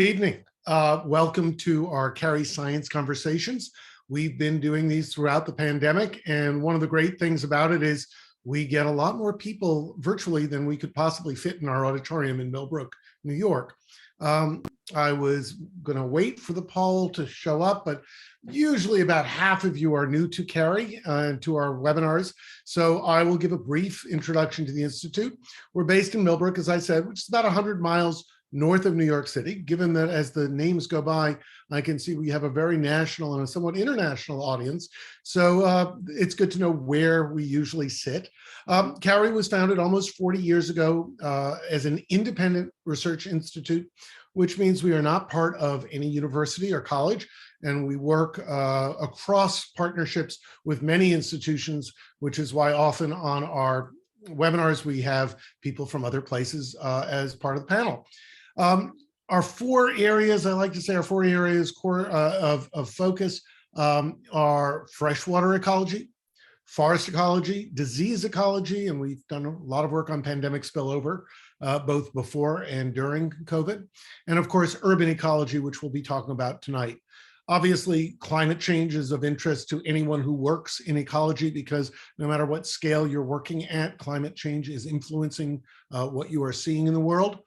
Good evening. Welcome to our Cary Science Conversations. We've been doing these throughout the pandemic, and one of the great things about it is we get a lot more people virtually than we could possibly fit in our auditorium in Millbrook, New York. I was going to wait for the poll to show up, but usually about half of you are new to Cary and to our webinars. So I will give a brief introduction to the Institute. We're based in Millbrook, as I said, which is about 100 miles north of New York City. Given that as the names go by, I can see we have a very national and a somewhat international audience. So it's good to know where we usually sit. Cary was founded almost 40 years ago as an independent research institute, which means we are not part of any university or college, and we work across partnerships with many institutions, which is why often on our webinars we have people from other places as part of the panel. Our four areas, I like to say our four areas core of focus are freshwater ecology, forest ecology, disease ecology, and we've done a lot of work on pandemic spillover, both before and during COVID, and of course, urban ecology, which we'll be talking about tonight. Obviously, climate change is of interest to anyone who works in ecology because no matter what scale you're working at, climate change is influencing what you are seeing in the world.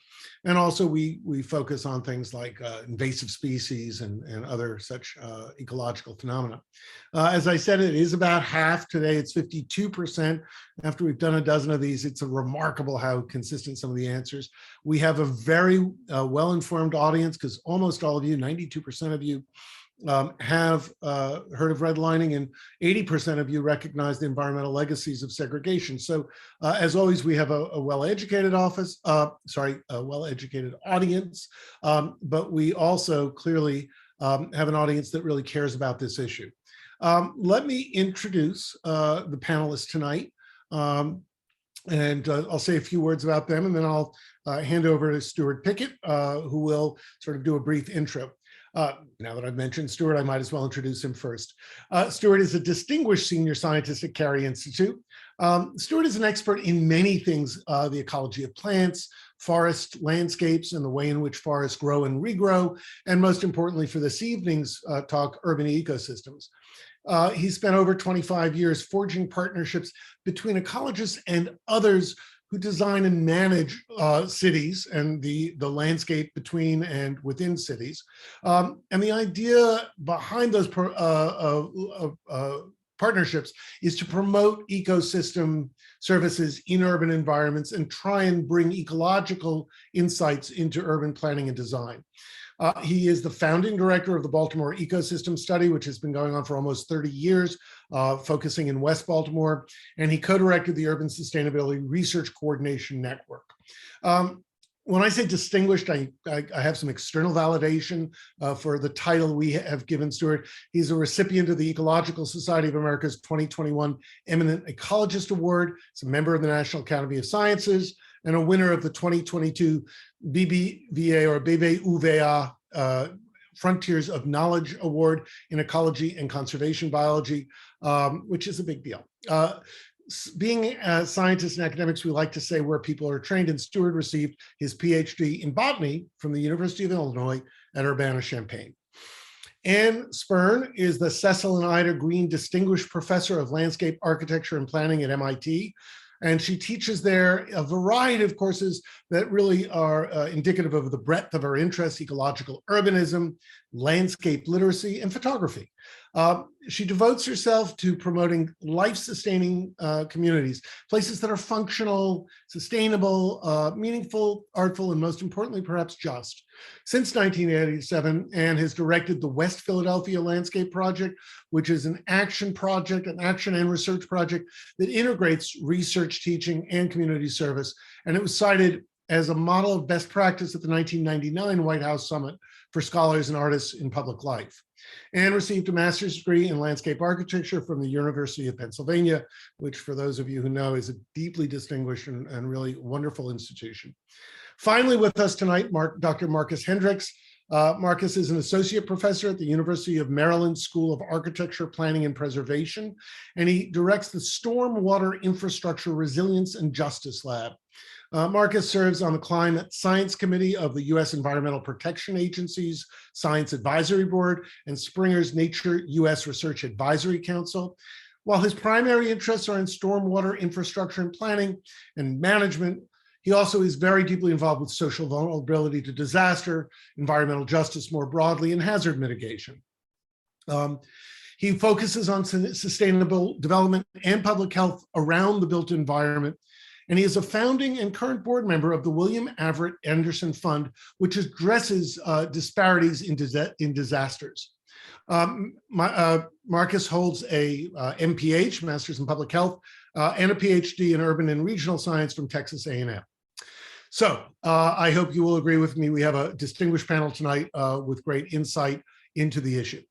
And also we focus on things like invasive species and other such ecological phenomena. As I said, it is about half. Today it's 52%. After we've done a dozen of these, it's remarkable how consistent some of the answers. We have a very well-informed audience because almost all of you, 92% of you, have heard of redlining, and 80% of you recognize the environmental legacies of segregation. So as always, we have a well-educated well-educated audience, but we also clearly have an audience that really cares about this issue. Let me introduce the panelists tonight. And I'll say a few words about them, and then I'll hand over to Steward Pickett, who will sort of do a brief intro. Now that I've mentioned Steward, I might as well introduce him first. Steward is a distinguished senior scientist at Cary Institute. Steward is an expert in many things, the ecology of plants, forest landscapes, and the way in which forests grow and regrow, and most importantly for this evening's talk, urban ecosystems. He spent over 25 years forging partnerships between ecologists and others who design and manage cities and the landscape between and within cities. And the idea behind those partnerships is to promote ecosystem services in urban environments and try and bring ecological insights into urban planning and design. He is the founding director of the Baltimore Ecosystem Study, which has been going on for almost 30 years, focusing in West Baltimore, and he co-directed the Urban Sustainability Research Coordination Network. When I say distinguished, I have some external validation for the title we have given Steward. He's a recipient of the Ecological Society of America's 2021 Eminent Ecologist Award. He's a member of the National Academy of Sciences and a winner of the 2022 BBVA or BBVA Frontiers of Knowledge Award in Ecology and Conservation Biology, which is a big deal. Being scientists and academics, we like to say where people are trained, and Steward received his PhD in botany from the University of Illinois at Urbana-Champaign. Anne Spirn is the Cecil and Ida Green Distinguished Professor of Landscape Architecture and Planning at MIT. And she teaches there a variety of courses that really are indicative of the breadth of her interests: ecological urbanism, landscape literacy, and photography. She devotes herself to promoting life-sustaining communities, places that are functional, sustainable, meaningful, artful, and most importantly, perhaps just. Since 1987, Anne has directed the West Philadelphia Landscape Project, which is an action project, an action and research project that integrates research, teaching, and community service. And it was cited as a model of best practice at the 1999 White House Summit for Scholars and Artists in Public Life. Anne received a master's degree in landscape architecture from the University of Pennsylvania, which for those of you who know is a deeply distinguished and really wonderful institution. Finally with us tonight, Dr. Marcus Hendrix. Marcus is an associate professor at the University of Maryland School of Architecture, Planning and Preservation, and he directs the Stormwater Infrastructure Resilience and Justice Lab. Marcus serves on the Climate Science Committee of the U.S. Environmental Protection Agency's Science Advisory Board and Springer's Nature U.S. Research Advisory Council. While his primary interests are in stormwater infrastructure and planning and management, he also is very deeply involved with social vulnerability to disaster, environmental justice more broadly, and hazard mitigation. He focuses on sustainable development and public health around the built environment, and he is a founding and current board member of the William Averitt Anderson Fund, which addresses disparities in disasters. Marcus holds a MPH, Master's in Public Health, and a PhD in Urban and Regional Science from Texas A&M. So I hope you will agree with me. We have a distinguished panel tonight with great insight into the issue.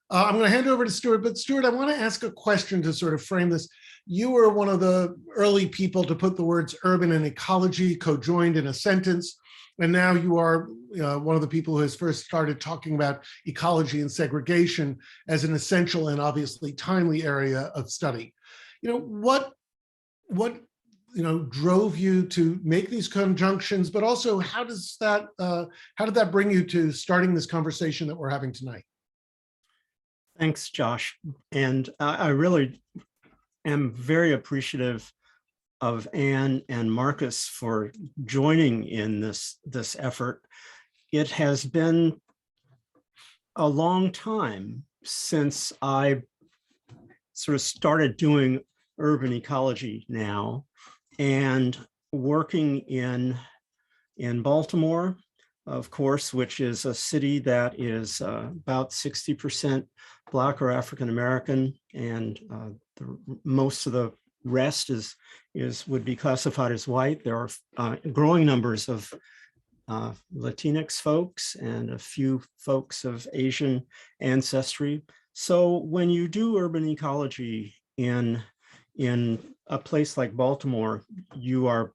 I'm going to hand over to Steward, but Steward, I want to ask a question to sort of frame this. You were one of the early people to put the words urban and ecology co-joined in a sentence, and now you are one of the people who has first started talking about ecology and segregation as an essential and obviously timely area of study. What drove you to make these conjunctions, but also how did that bring you to starting this conversation that we're having tonight? Thanks, Josh. And I really am very appreciative of Anne and Marcus for joining in this effort. It has been a long time since I sort of started doing urban ecology now, and working in Baltimore, of course, which is a city that is about 60% Black or African American, and most of the rest would be classified as white. There are growing numbers of Latinx folks and a few folks of Asian ancestry. So when you do urban ecology in a place like Baltimore, you're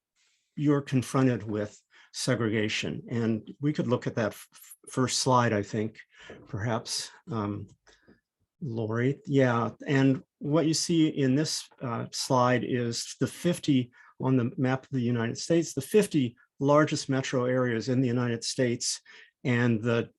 confronted with segregation. And we could look at that first slide, I think, perhaps, Lori. Yeah, and what you see in this slide is the 50 on the map of the United States, the 50 largest metro areas in the United States, and the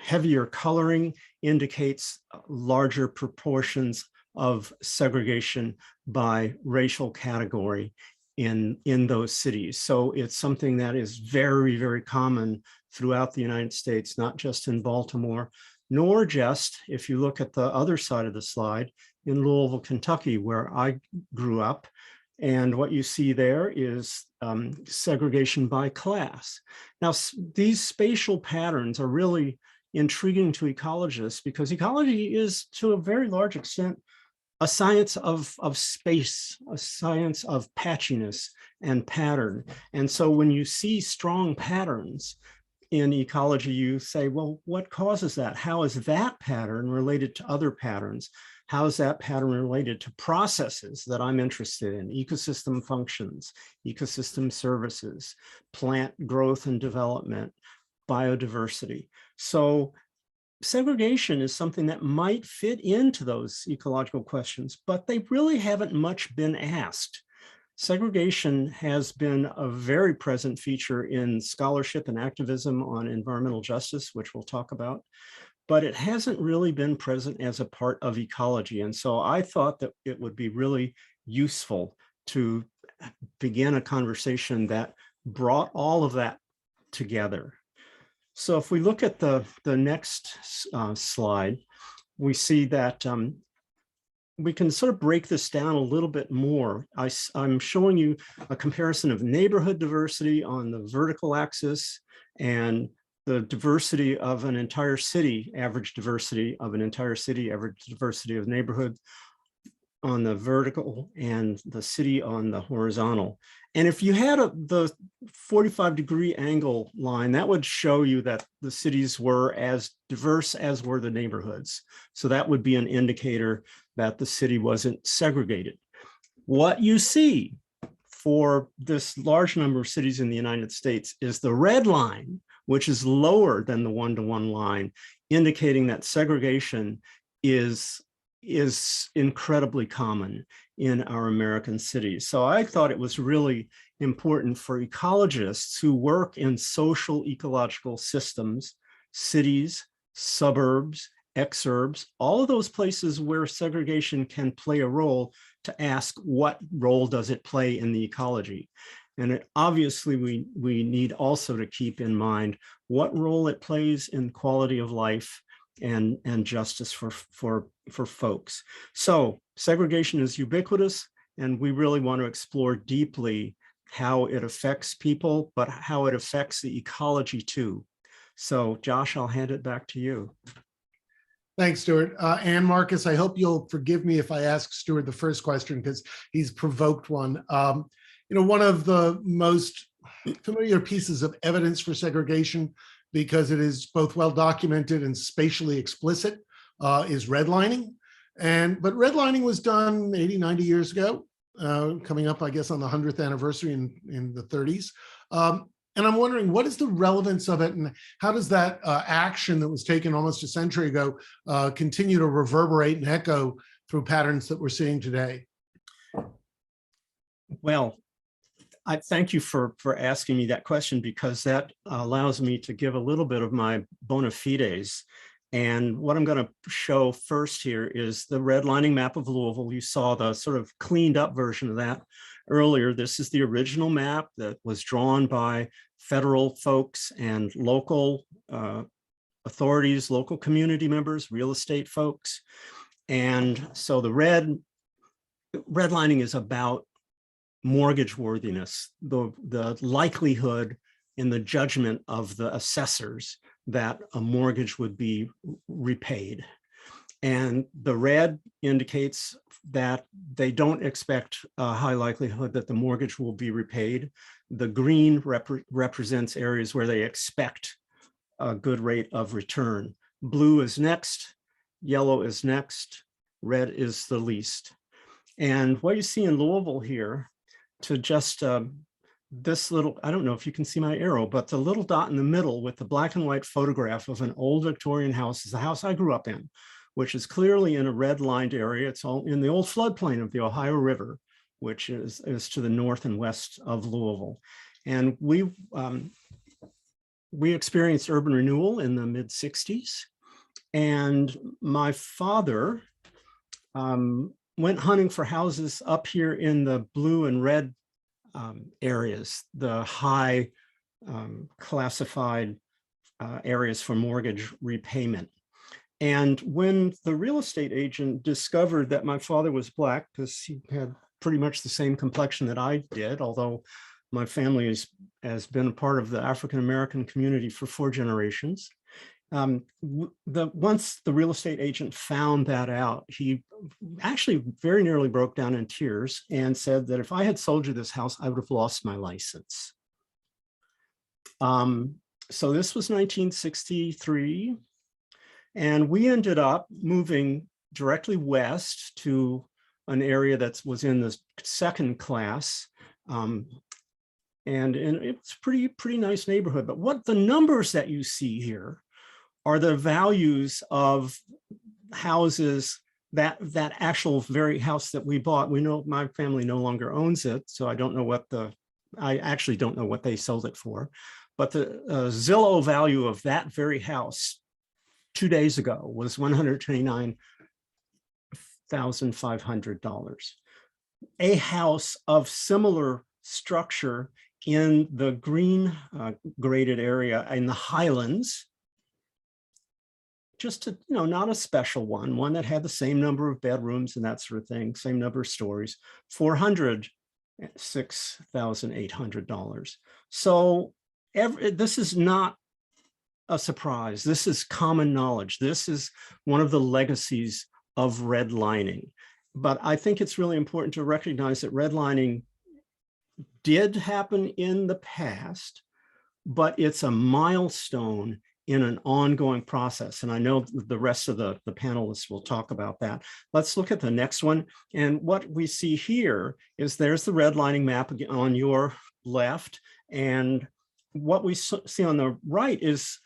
heavier coloring indicates larger proportions of segregation by racial category in those cities. So it's something that is very, very common throughout the United States, not just in Baltimore, nor just, if you look at the other side of the slide, in Louisville, Kentucky, where I grew up. And what you see there is segregation by class. Now, these spatial patterns are really intriguing to ecologists because ecology is, to a very large extent, a science of space, a science of patchiness and pattern. And so when you see strong patterns in ecology, you say, well, what causes that? How is that pattern related to other patterns? How is that pattern related to processes that I'm interested in? Ecosystem functions, ecosystem services, plant growth and development, biodiversity. So segregation is something that might fit into those ecological questions, but they really haven't much been asked. Segregation has been a very present feature in scholarship and activism on environmental justice, which we'll talk about, but it hasn't really been present as a part of ecology. And so I thought that it would be really useful to begin a conversation that brought all of that together. So if we look at the next slide, we see that we can sort of break this down a little bit more. I'm showing you a comparison of neighborhood diversity on the vertical axis and the diversity of an entire city, average diversity of an entire city, average diversity of neighborhoods on the vertical and the city on the horizontal. And if you had the 45-degree angle line, that would show you that the cities were as diverse as were the neighborhoods. So that would be an indicator that the city wasn't segregated. What you see for this large number of cities in the United States is the red line, which is lower than the one-to-one line, indicating that segregation is is incredibly common in our American cities. So I thought it was really important for ecologists who work in social ecological systems, cities, suburbs, exurbs, all of those places where segregation can play a role, to ask what role does it play in the ecology. And obviously we need also to keep in mind what role it plays in quality of life and justice for folks. So segregation is ubiquitous, and we really want to explore deeply how it affects people, but how it affects the ecology too. So Josh, I'll hand it back to you. Thanks, Stewart. And Marcus, I hope you'll forgive me if I ask Stewart the first question, because he's provoked one. One of the most familiar pieces of evidence for segregation, because it is both well documented and spatially explicit, is redlining. But redlining was done 80, 90 years ago, coming up, I guess, on the 100th anniversary in the 30s. And I'm wondering, what is the relevance of it, and how does that action that was taken almost a century ago continue to reverberate and echo through patterns that we're seeing today? Well, I thank you for asking me that question, because that allows me to give a little bit of my bona fides. And what I'm going to show first here is the redlining map of Louisville. You saw the sort of cleaned up version of that earlier. This is the original map that was drawn by federal folks and local authorities, local community members, real estate folks. And so the redlining is about mortgage worthiness, the likelihood in the judgment of the assessors that a mortgage would be repaid. And the red indicates that they don't expect a high likelihood that the mortgage will be repaid. The green represents areas where they expect a good rate of return. Blue is next, yellow is next, red is the least. And what you see in Louisville here, to just this little, I don't know if you can see my arrow, but the little dot in the middle with the black and white photograph of an old Victorian house is the house I grew up in, which is clearly in a red-lined area. It's all in the old floodplain of the Ohio River, which is to the north and west of Louisville. And we experienced urban renewal in the mid-60s. And my father went hunting for houses up here in the blue and red areas, the high classified areas for mortgage repayment. And when the real estate agent discovered that my father was Black, because he had pretty much the same complexion that I did, although my family has been a part of the African-American community for 4 generations, once the real estate agent found that out, he actually very nearly broke down in tears and said that if I had sold you this house, I would have lost my license. So this was 1963, and we ended up moving directly west to an area that was in the second class. And it's pretty nice neighborhood. But what the numbers that you see here are the values of houses, that actual very house that we bought. We know my family no longer owns it, so I don't know I actually don't know what they sold it for. But the Zillow value of that very house 2 days ago was $129,500. A house of similar structure in the green graded area in the Highlands, just to, not a special one that had the same number of bedrooms and that sort of thing, same number of stories, $406,800. So this is not a surprise. This is common knowledge. This is one of the legacies of redlining. But I think it's really important to recognize that redlining did happen in the past, but it's a milestone in an ongoing process. And I know the rest of the panelists will talk about that. Let's look at the next one. And what we see here is there's the redlining map on your left. And what we see on the right is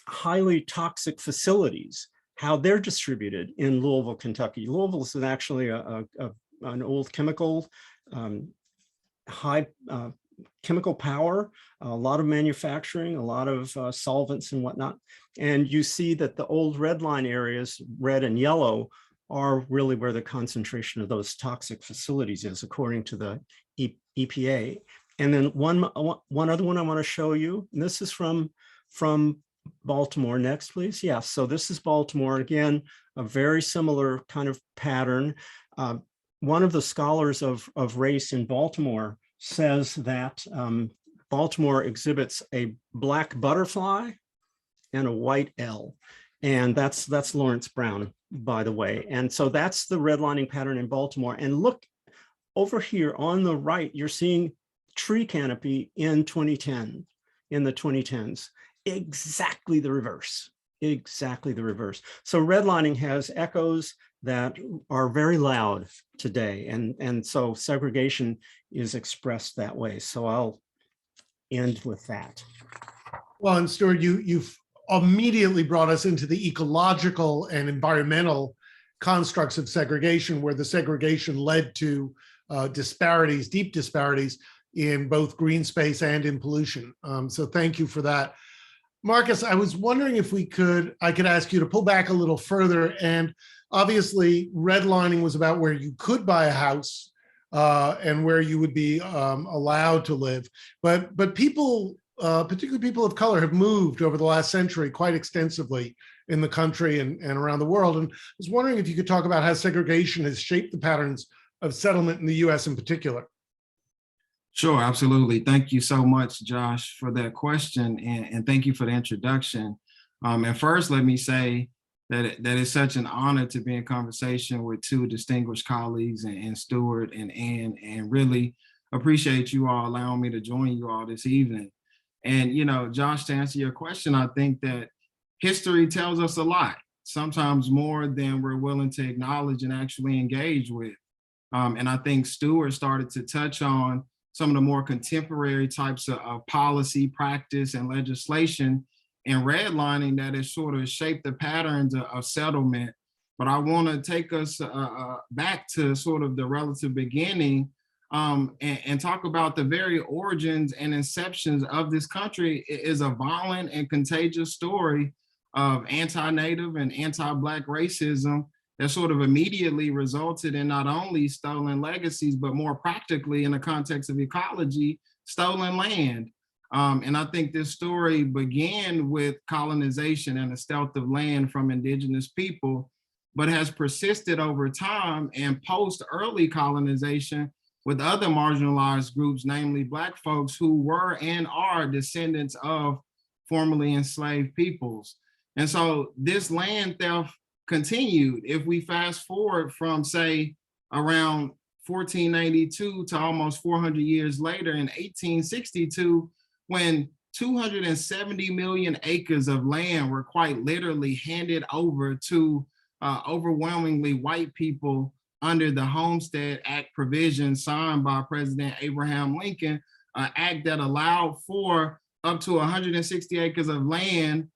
highly toxic facilities. how they're distributed in Louisville, Kentucky. Louisville is actually an old chemical, high chemical power, a lot of manufacturing, a lot of solvents and whatnot. And you see that the old red line areas, red and yellow, are really where the concentration of those toxic facilities is, according to the EPA. And then one other one I want to show you, and this is from Baltimore. Next, please. Yeah, so this is Baltimore. Again, a very similar kind of pattern. One of the scholars of race in Baltimore says that Baltimore exhibits a black butterfly and a white L. And that's Lawrence Brown, by the way. And so that's the redlining pattern in Baltimore. And look over here on the right, you're seeing tree canopy in 2010, in the 2010s. Exactly the reverse, exactly the reverse. So redlining has echoes that are very loud today. And so segregation is expressed that way. So I'll end with that. Well, and Steward, you've immediately brought us into the ecological and environmental constructs of segregation, where the segregation led to disparities, deep disparities in both green space and in pollution. So thank you for that. Marcus, I was wondering if I could ask you to pull back a little further. And obviously redlining was about where you could buy a house and where you would be allowed to live. But people, particularly people of color, have moved over the last century quite extensively in the country and around the world. And I was wondering if you could talk about how segregation has shaped the patterns of settlement in the US in particular. Sure, absolutely. Thank you so much, Josh, for that question. And thank you for the introduction. And first, let me say that it's such an honor to be in conversation with two distinguished colleagues and Steward and Ann, and really appreciate you all allowing me to join you all this evening. And, you know, Josh, to answer your question, I think that history tells us a lot, sometimes more than we're willing to acknowledge and actually engage with. And I think Steward started to touch on some of the more contemporary types of policy, practice, and legislation and redlining that has sort of shaped the patterns of settlement. But I want to take us back to sort of the relative beginning and talk about the very origins and inceptions of this country. It is a violent and contagious story of anti-Native and anti-Black racism that sort of immediately resulted in not only stolen legacies, but more practically in the context of ecology, stolen land. And I think this story began with colonization and the stealth of land from indigenous people, but has persisted over time and post-early colonization with other marginalized groups, namely Black folks who were and are descendants of formerly enslaved peoples. And so this land theft continued. If we fast forward from, say, around 1492 to almost 400 years later in 1862, when 270 million acres of land were quite literally handed over to overwhelmingly white people under the Homestead Act provisions signed by President Abraham Lincoln, an act that allowed for up to 160 acres of land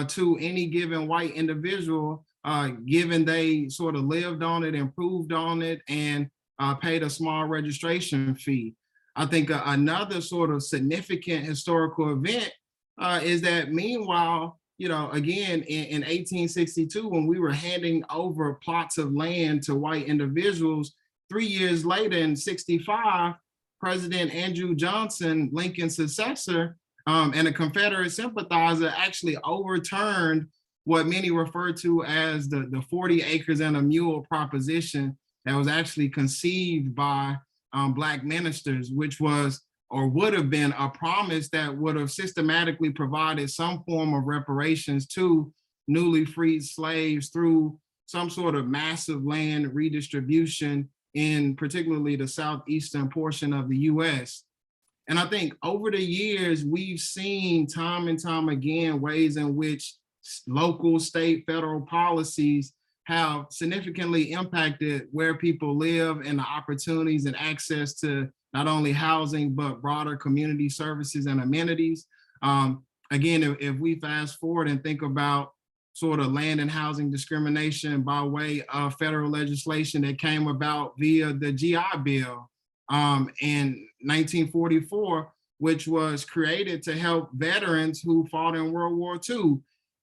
to any given white individual, given they sort of lived on it, improved on it, and paid a small registration fee. I think another sort of significant historical event is that meanwhile, you know, again, in 1862, when we were handing over plots of land to white individuals, 3 years later in 65, President Andrew Johnson, Lincoln's successor, and a Confederate sympathizer, actually overturned what many refer to as the 40 acres and a mule proposition that was actually conceived by Black ministers, which was or would have been a promise that would have systematically provided some form of reparations to newly freed slaves through some sort of massive land redistribution in particularly the southeastern portion of the US. And I think over the years, we've seen time and time again ways in which local, state, federal policies have significantly impacted where people live and the opportunities and access to not only housing, but broader community services and amenities. Again, if we fast forward and think about sort of land and housing discrimination by way of federal legislation that came about via the GI Bill in 1944, which was created to help veterans who fought in World War II.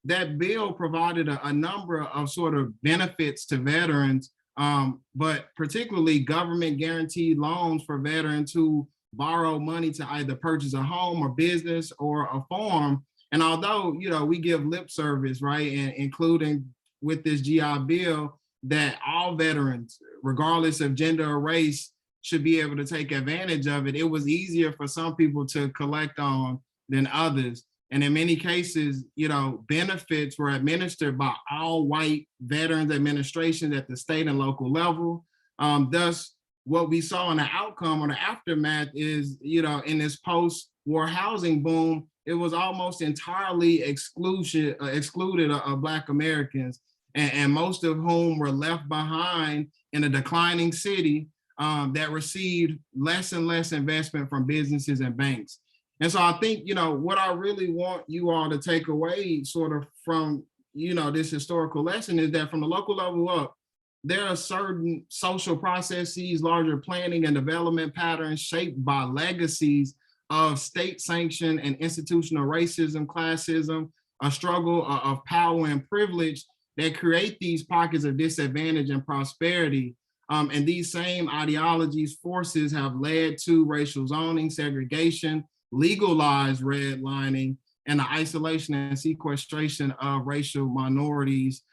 That bill provided a number of sort of benefits to veterans, but particularly government guaranteed loans for veterans who borrow money to either purchase a home or business or a farm. And although, you know, we give lip service, right, and including with this GI Bill, that all veterans, regardless of gender or race, should be able to take advantage of it, it was easier for some people to collect on than others. And in many cases, you know, benefits were administered by all white veterans administrations at the state and local level. Thus, what we saw in the outcome or the aftermath is, you know, in this post-war housing boom, it was almost entirely excluded of Black Americans, and most of whom were left behind in a declining city that received less and less investment from businesses and banks. And so I think, you know, what I really want you all to take away sort of from, you know, this historical lesson is that from the local level up, there are certain social processes, larger planning and development patterns shaped by legacies of state-sanctioned and institutional racism, classism, a struggle of power and privilege that create these pockets of disadvantage and prosperity. And these same ideologies, forces have led to racial zoning, segregation, legalized redlining, and the isolation and sequestration of racial minorities,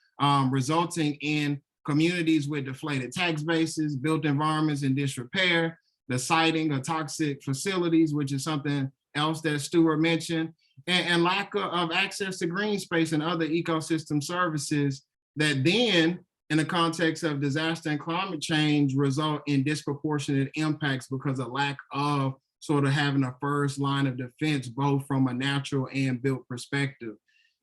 resulting in communities with deflated tax bases, built environments in disrepair, the siting of toxic facilities, which is something else that Steward mentioned, and lack of access to green space and other ecosystem services that then, in the context of disaster and climate change, result in disproportionate impacts because of lack of sort of having a first line of defense, both from a natural and built perspective.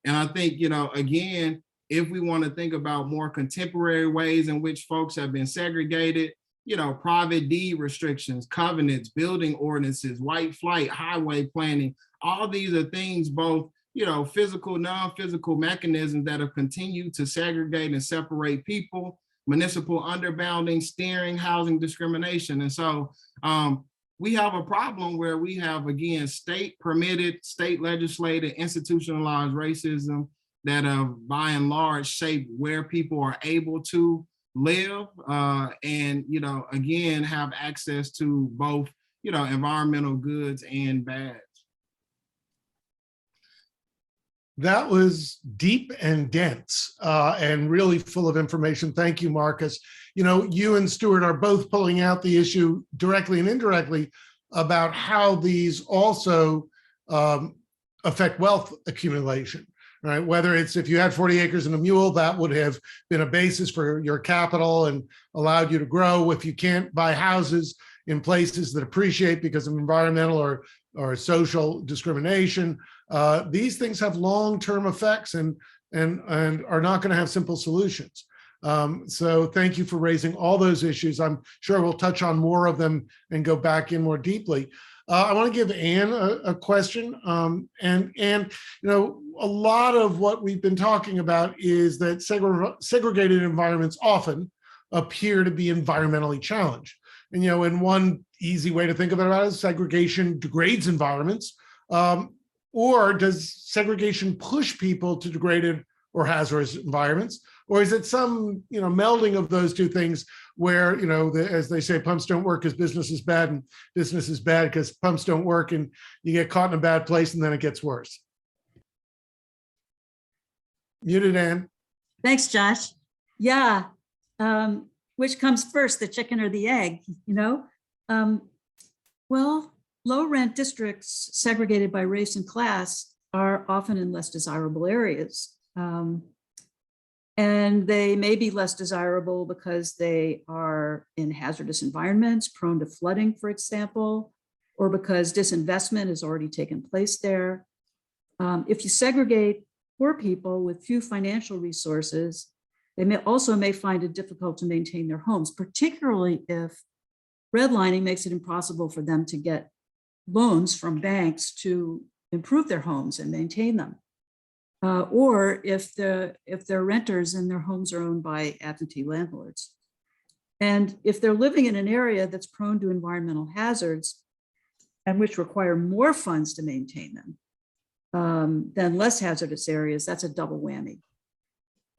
And I think, you know, again, if we want to think about more contemporary ways in which folks have been segregated, you know, private deed restrictions, covenants, building ordinances, white flight, highway planning, all these are things, both, you know, physical, non-physical mechanisms that have continued to segregate and separate people, municipal underbounding, steering, housing discrimination. And so we have a problem where we have, again, state permitted, state legislated, institutionalized racism that have by and large shaped where people are able to live and, you know, again, have access to both, you know, environmental goods and bads. That was deep and dense and really full of information. Thank you, Marcus. You know, you and Steward are both pulling out the issue directly and indirectly about how these also affect wealth accumulation, right? Whether it's if you had 40 acres and a mule, that would have been a basis for your capital and allowed you to grow. If you can't buy houses in places that appreciate because of environmental or social discrimination, these things have long-term effects and are not going to have simple solutions. So thank you for raising all those issues. I'm sure we'll touch on more of them and go back in more deeply. I want to give Anne a question. And you know, a lot of what we've been talking about is that segregated environments often appear to be environmentally challenged. And, you know, and one easy way to think about it is segregation degrades environments, or does segregation push people to degraded or hazardous environments? Or is it some, you know, melding of those two things where, you know, as they say, pumps don't work because business is bad, and business is bad because pumps don't work, and you get caught in a bad place and then it gets worse. Muted, Anne. Thanks, Josh. Yeah. Which comes first, the chicken or the egg, you know? Well, low rent districts segregated by race and class are often in less desirable areas. And they may be less desirable because they are in hazardous environments, prone to flooding, for example, or because disinvestment has already taken place there. If you segregate poor people with few financial resources, they may find it difficult to maintain their homes, particularly if redlining makes it impossible for them to get loans from banks to improve their homes and maintain them. or if they're renters and their homes are owned by absentee landlords. And if they're living in an area that's prone to environmental hazards and which require more funds to maintain them than less hazardous areas, that's a double whammy.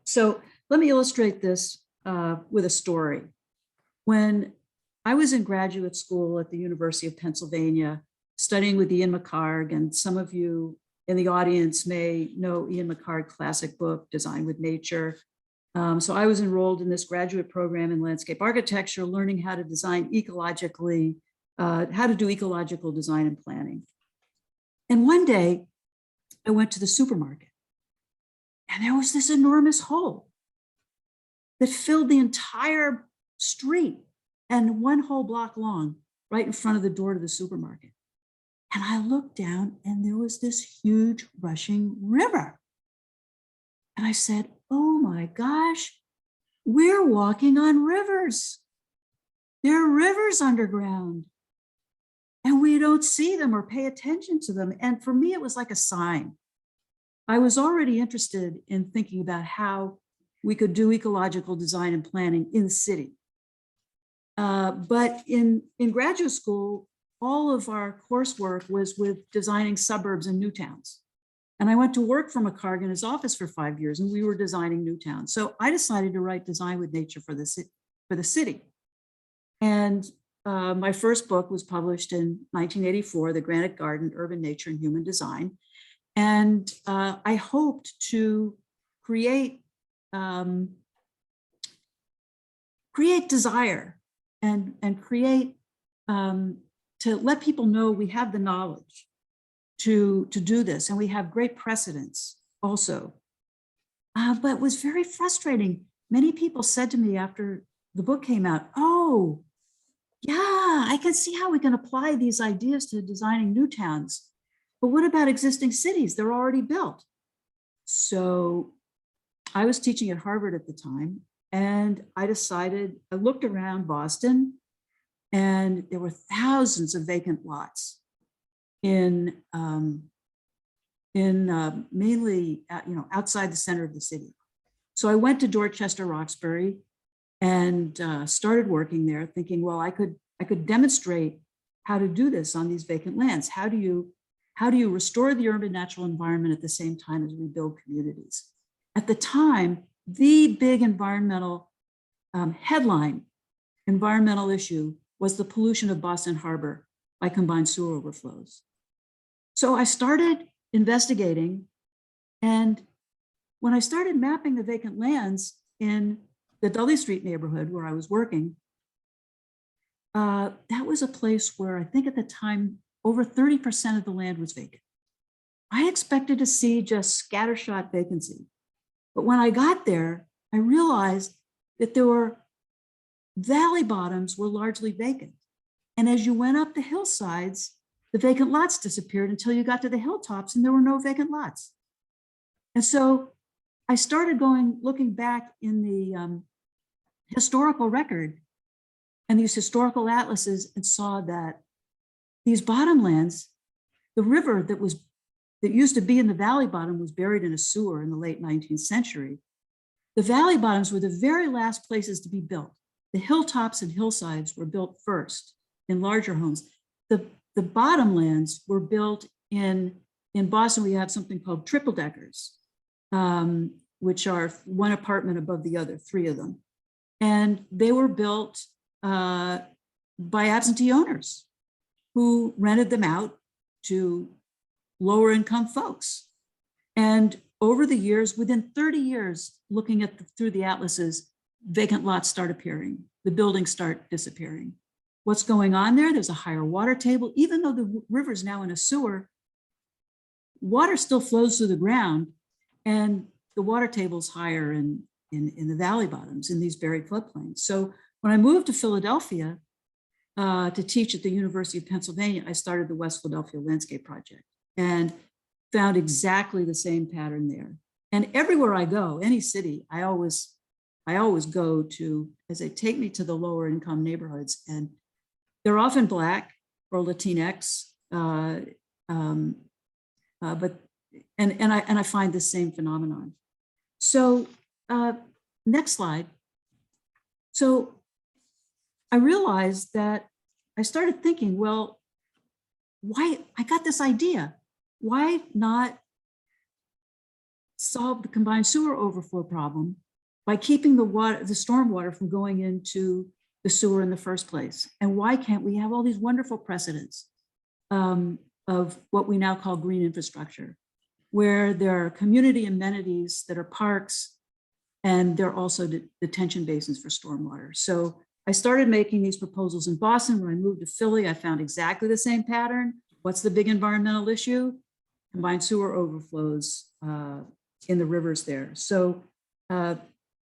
So let me illustrate this with a story. When I was in graduate school at the University of Pennsylvania, studying with Ian McHarg, and some of you in the audience may know Ian McHarg classic book, Design with Nature. So I was enrolled in this graduate program in landscape architecture, learning how to design ecologically, how to do ecological design and planning. And one day I went to the supermarket and there was this enormous hole that filled the entire street and one whole block long, right in front of the door to the supermarket. And I looked down and there was this huge rushing river. And I said, oh my gosh, we're walking on rivers. There are rivers underground and we don't see them or pay attention to them. And for me, it was like a sign. I was already interested in thinking about how we could do ecological design and planning in the city. But in graduate school, all of our coursework was with designing suburbs and new towns. And I went to work for McHarg in his office for 5 years and we were designing new towns. So I decided to write Design with Nature for the city. And my first book was published in 1984, The Granite Garden, Urban Nature and Human Design. And I hoped to create desire and create, to let people know we have the knowledge to do this, and we have great precedents also. But it was very frustrating. Many people said to me after the book came out, oh, yeah, I can see how we can apply these ideas to designing new towns. But what about existing cities? They're already built. So I was teaching at Harvard at the time, and I looked around Boston, and there were thousands of vacant lots in mainly outside the center of the city. So I went to Dorchester, Roxbury, and started working there, thinking, well, I could demonstrate how to do this on these vacant lands. How do you restore the urban natural environment at the same time as rebuild communities? At the time, the big environmental headline environmental issue was the pollution of Boston Harbor by combined sewer overflows. So I started investigating, and when I started mapping the vacant lands in the Dudley Street neighborhood where I was working, that was a place where I think at the time, over 30% of the land was vacant. I expected to see just scattershot vacancy. But when I got there, I realized that there were valley bottoms were largely vacant. And as you went up the hillsides, the vacant lots disappeared until you got to the hilltops and there were no vacant lots. And so I started looking back in the historical record and these historical atlases, and saw that these bottomlands, the river that used to be in the valley bottom was buried in a sewer in the late 19th century. The valley bottoms were the very last places to be built. The hilltops and hillsides were built first in larger homes. The bottomlands were built in Boston. We have something called triple deckers, which are one apartment above the other, 3 of them. And they were built by absentee owners who rented them out to lower income folks. And over the years, within 30 years, looking at through the atlases, vacant lots start appearing, the buildings start disappearing. What's going on there? There's a higher water table. Even though the river's now in a sewer, water still flows through the ground, and the water table's higher in the valley bottoms in these buried floodplains. So when I moved to Philadelphia to teach at the University of Pennsylvania, I started the West Philadelphia Landscape Project and found exactly the same pattern there. And everywhere I go, any city, I always go to, as they take me to the lower income neighborhoods, and they're often Black or Latinx, but I find the same phenomenon. So next slide. So I realized that I started thinking, well, why, I got this idea. Why not solve the combined sewer overflow problem by keeping the water, the storm water from going into the sewer in the first place? And why can't we have all these wonderful precedents of what we now call green infrastructure, where there are community amenities that are parks, and they're also detention basins for stormwater. So I started making these proposals in Boston. When I moved to Philly, I found exactly the same pattern. What's the big environmental issue? Combined sewer overflows in the rivers there. So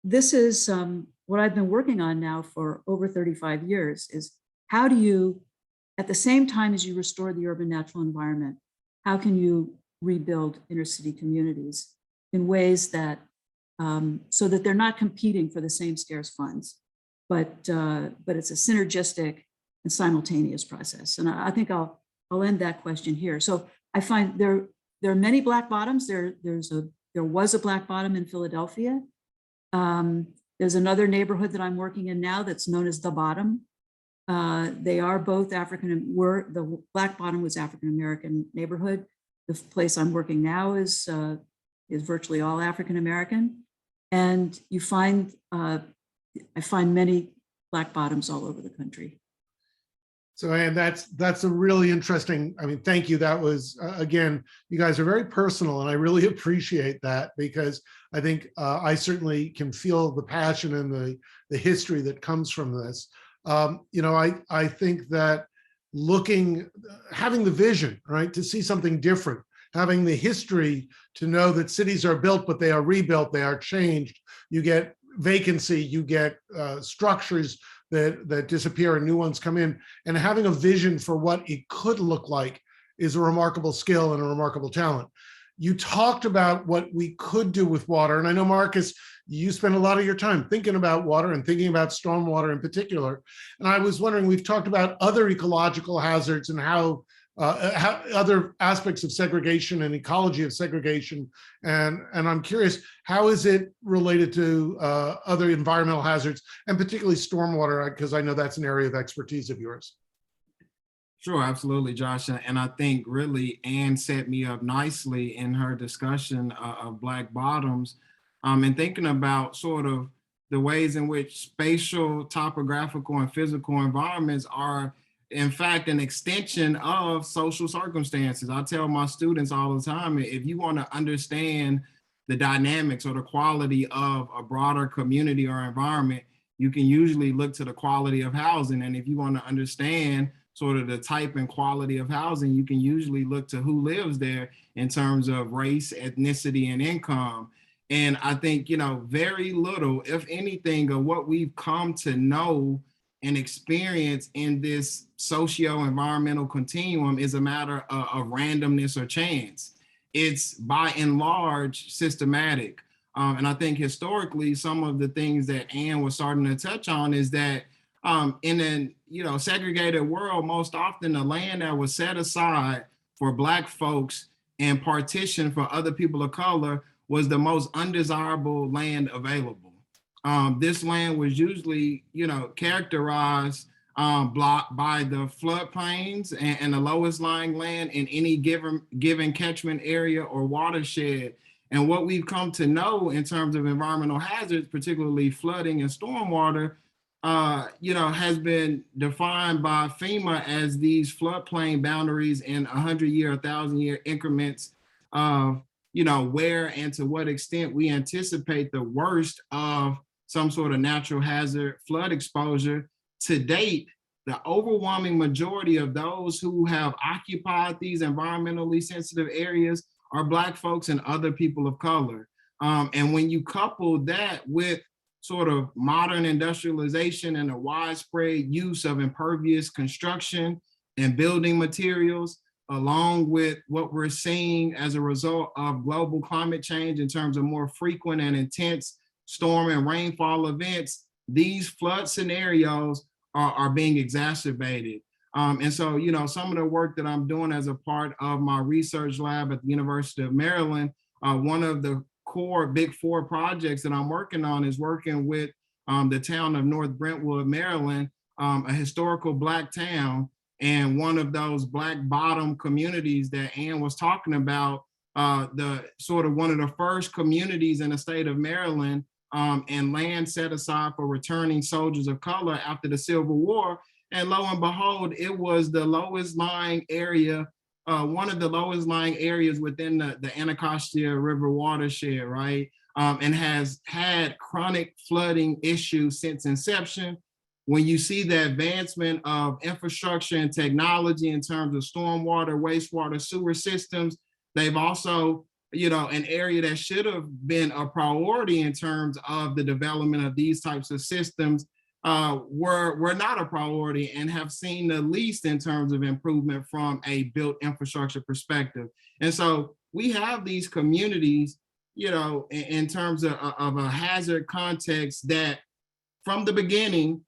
this is what I've been working on now for over 35 years, is how do you, at the same time as you restore the urban natural environment, how can you rebuild inner city communities in ways that, so that they're not competing for the same scarce funds, but it's a synergistic and simultaneous process. And I think I'll end that question here. So I find there are many black bottoms. There was a black bottom in Philadelphia. There's another neighborhood that I'm working in now that's known as the Bottom. They are both the Black Bottom was African-American neighborhood. The place I'm working now is virtually all African-American. And you find, I find many black bottoms all over the country. So, and that's a really interesting, I mean, thank you. That was, again, you guys are very personal, and I really appreciate that, because I think I certainly can feel the passion and the history that comes from this. You know, I think that having the vision, right, to see something different, having the history to know that cities are built, but they are rebuilt, they are changed. You get vacancy, you get structures that disappear and new ones come in, and having a vision for what it could look like is a remarkable skill and a remarkable talent. You talked about what we could do with water, and I know, Marcus, you spend a lot of your time thinking about water and thinking about stormwater in particular. And I was wondering, we've talked about other ecological hazards and how other aspects of segregation and ecology of segregation, and I'm curious, how is it related to other environmental hazards, and particularly stormwater, because I know that's an area of expertise of yours. Sure, absolutely, Josh. And I think really Anne set me up nicely in her discussion of Black Bottoms, and thinking about sort of the ways in which spatial, topographical, and physical environments are, in fact, an extension of social circumstances. I tell my students all the time, if you want to understand the dynamics or the quality of a broader community or environment, you can usually look to the quality of housing. And if you want to understand sort of the type and quality of housing, you can usually look to who lives there in terms of race, ethnicity, and income. And I think, you know, very little, if anything, of what we've come to know and experience in this socio-environmental continuum is a matter of randomness or chance. It's by and large systematic. And I think historically, some of the things that Anne was starting to touch on is that in a segregated world, most often the land that was set aside for Black folks and partitioned for other people of color was the most undesirable land available. This land was usually, characterized blocked by the floodplains and the lowest lying land in any given catchment area or watershed. And what we've come to know in terms of environmental hazards, particularly flooding and stormwater, has been defined by FEMA as these floodplain boundaries in 100-year, 1,000-year increments of, where and to what extent we anticipate the worst of some sort of natural hazard flood exposure. To date, the overwhelming majority of those who have occupied these environmentally sensitive areas are Black folks and other people of color. And when you couple that with sort of modern industrialization and a widespread use of impervious construction and building materials, along with what we're seeing as a result of global climate change in terms of more frequent and intense storm and rainfall events, these flood scenarios are being exacerbated. And so, you know, some of the work that I'm doing as a part of my research lab at the University of Maryland, one of the core Big Four projects that I'm working on is working with the town of North Brentwood, Maryland, a historical Black town, and one of those Black bottom communities that Ann was talking about, the sort of one of the first communities in the state of Maryland, and land set aside for returning soldiers of color after the Civil War. And lo and behold, it was the lowest lying area, one of the lowest lying areas within the Anacostia River watershed, right? And has had chronic flooding issues since inception. When you see the advancement of infrastructure and technology in terms of stormwater, wastewater, sewer systems, they've also, you know, an area that should have been a priority in terms of the development of these types of systems were not a priority and have seen the least in terms of improvement from a built infrastructure perspective. And so we have these communities, you know, in terms of a hazard context that from the beginning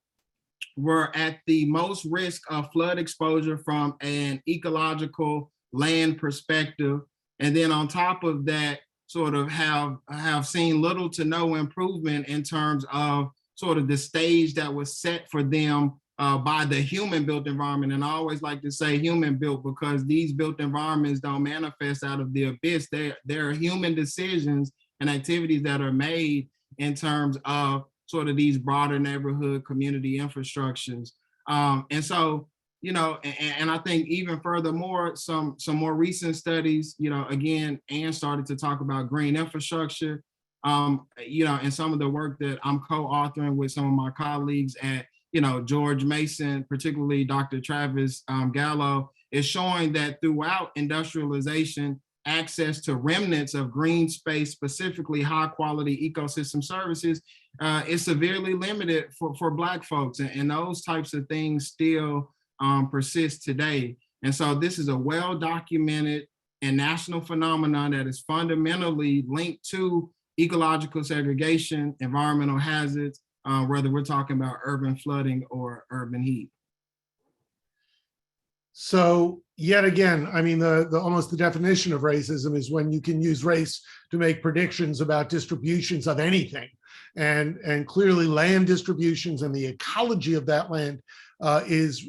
were at the most risk of flood exposure from an ecological land perspective. And then on top of that, sort of have seen little to no improvement in terms of sort of the stage that was set for them by the human built environment. And I always like to say human built because these built environments don't manifest out of the abyss. There are human decisions and activities that are made in terms of sort of these broader neighborhood community infrastructures. And so, you know, and I think even furthermore, some more recent studies, you know, again, Ann started to talk about green infrastructure, you know, and some of the work that I'm co-authoring with some of my colleagues at, you know, George Mason, particularly Dr. Travis Gallo, is showing that throughout industrialization, access to remnants of green space, specifically high quality ecosystem services, is severely limited for Black folks. And those types of things still persist today. And so this is a well-documented and national phenomenon that is fundamentally linked to ecological segregation, environmental hazards, whether we're talking about urban flooding or urban heat. So yet again, I mean, the almost the definition of racism is when you can use race to make predictions about distributions of anything. And clearly land distributions and the ecology of that land is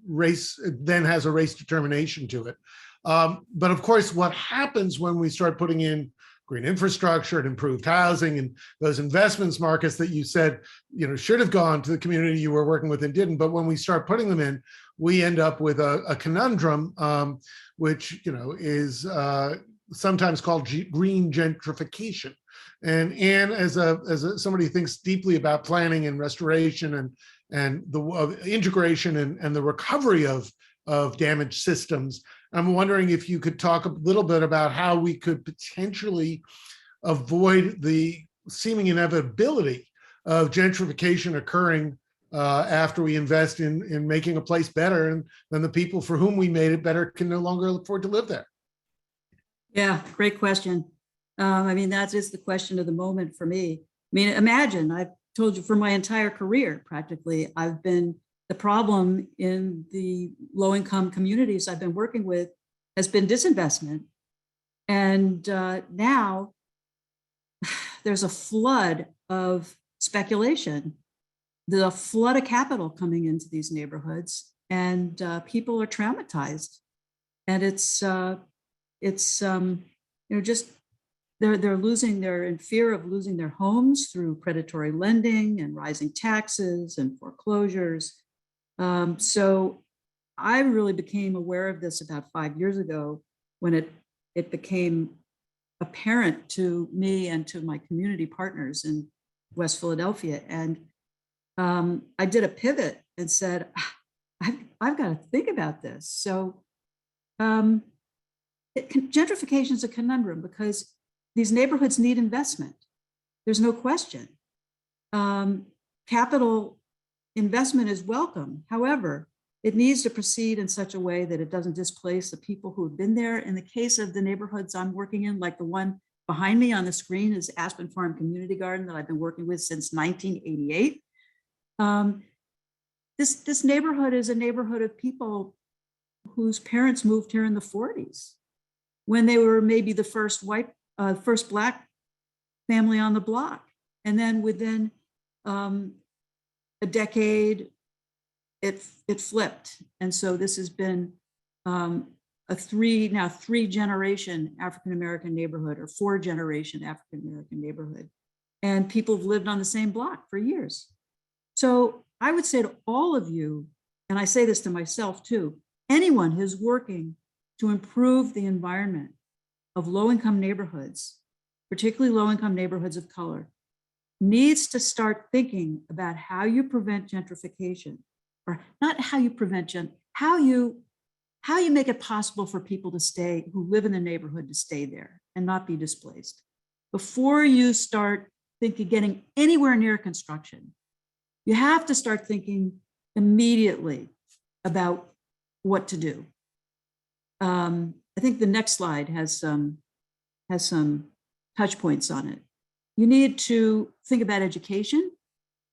race, then has a race determination to it. But of course, what happens when we start putting in green infrastructure and improved housing and those investments, Marcus, that you said, you know, should have gone to the community you were working with and didn't, but when we start putting them in, we end up with a conundrum, which, you know, is sometimes called green gentrification. And Ann, as somebody who thinks deeply about planning and restoration and the integration and the recovery of damaged systems, I'm wondering if you could talk a little bit about how we could potentially avoid the seeming inevitability of gentrification occurring after we invest in making a place better, and then the people for whom we made it better can no longer afford to live there. Yeah, great question. I mean, that is the question of the moment for me. I mean, imagine, I've told you for my entire career, practically, I've been, the problem in the low-income communities I've been working with has been disinvestment. And now there's a flood of speculation. There's a flood of capital coming into these neighborhoods, and people are traumatized. And it's you know, just they're in fear of losing their homes through predatory lending and rising taxes and foreclosures. So I really became aware of this about 5 years ago when it became apparent to me and to my community partners in West Philadelphia. And I did a pivot and said, I've got to think about this. So gentrification is a conundrum because these neighborhoods need investment. There's no question. Capital investment is welcome. However, it needs to proceed in such a way that it doesn't displace the people who have been there. In the case of the neighborhoods I'm working in, like the one behind me on the screen is Aspen Farm Community Garden that I've been working with since 1988. this neighborhood is a neighborhood of people whose parents moved here in the 40s, when they were maybe the first first Black family on the block. And then within a decade, it flipped. And so this has been a three generation African-American neighborhood, or 4-generation African-American neighborhood. And people have lived on the same block for years. So I would say to all of you, and I say this to myself too, anyone who's working to improve the environment of low-income neighborhoods, particularly low-income neighborhoods of color, needs to start thinking about how you prevent gentrification, or not how you prevent how you make it possible for people to stay, who live in the neighborhood, to stay there and not be displaced. Before you start getting anywhere near construction, you have to start thinking immediately about what to do. I think the next slide has some touch points on it. You need to think about education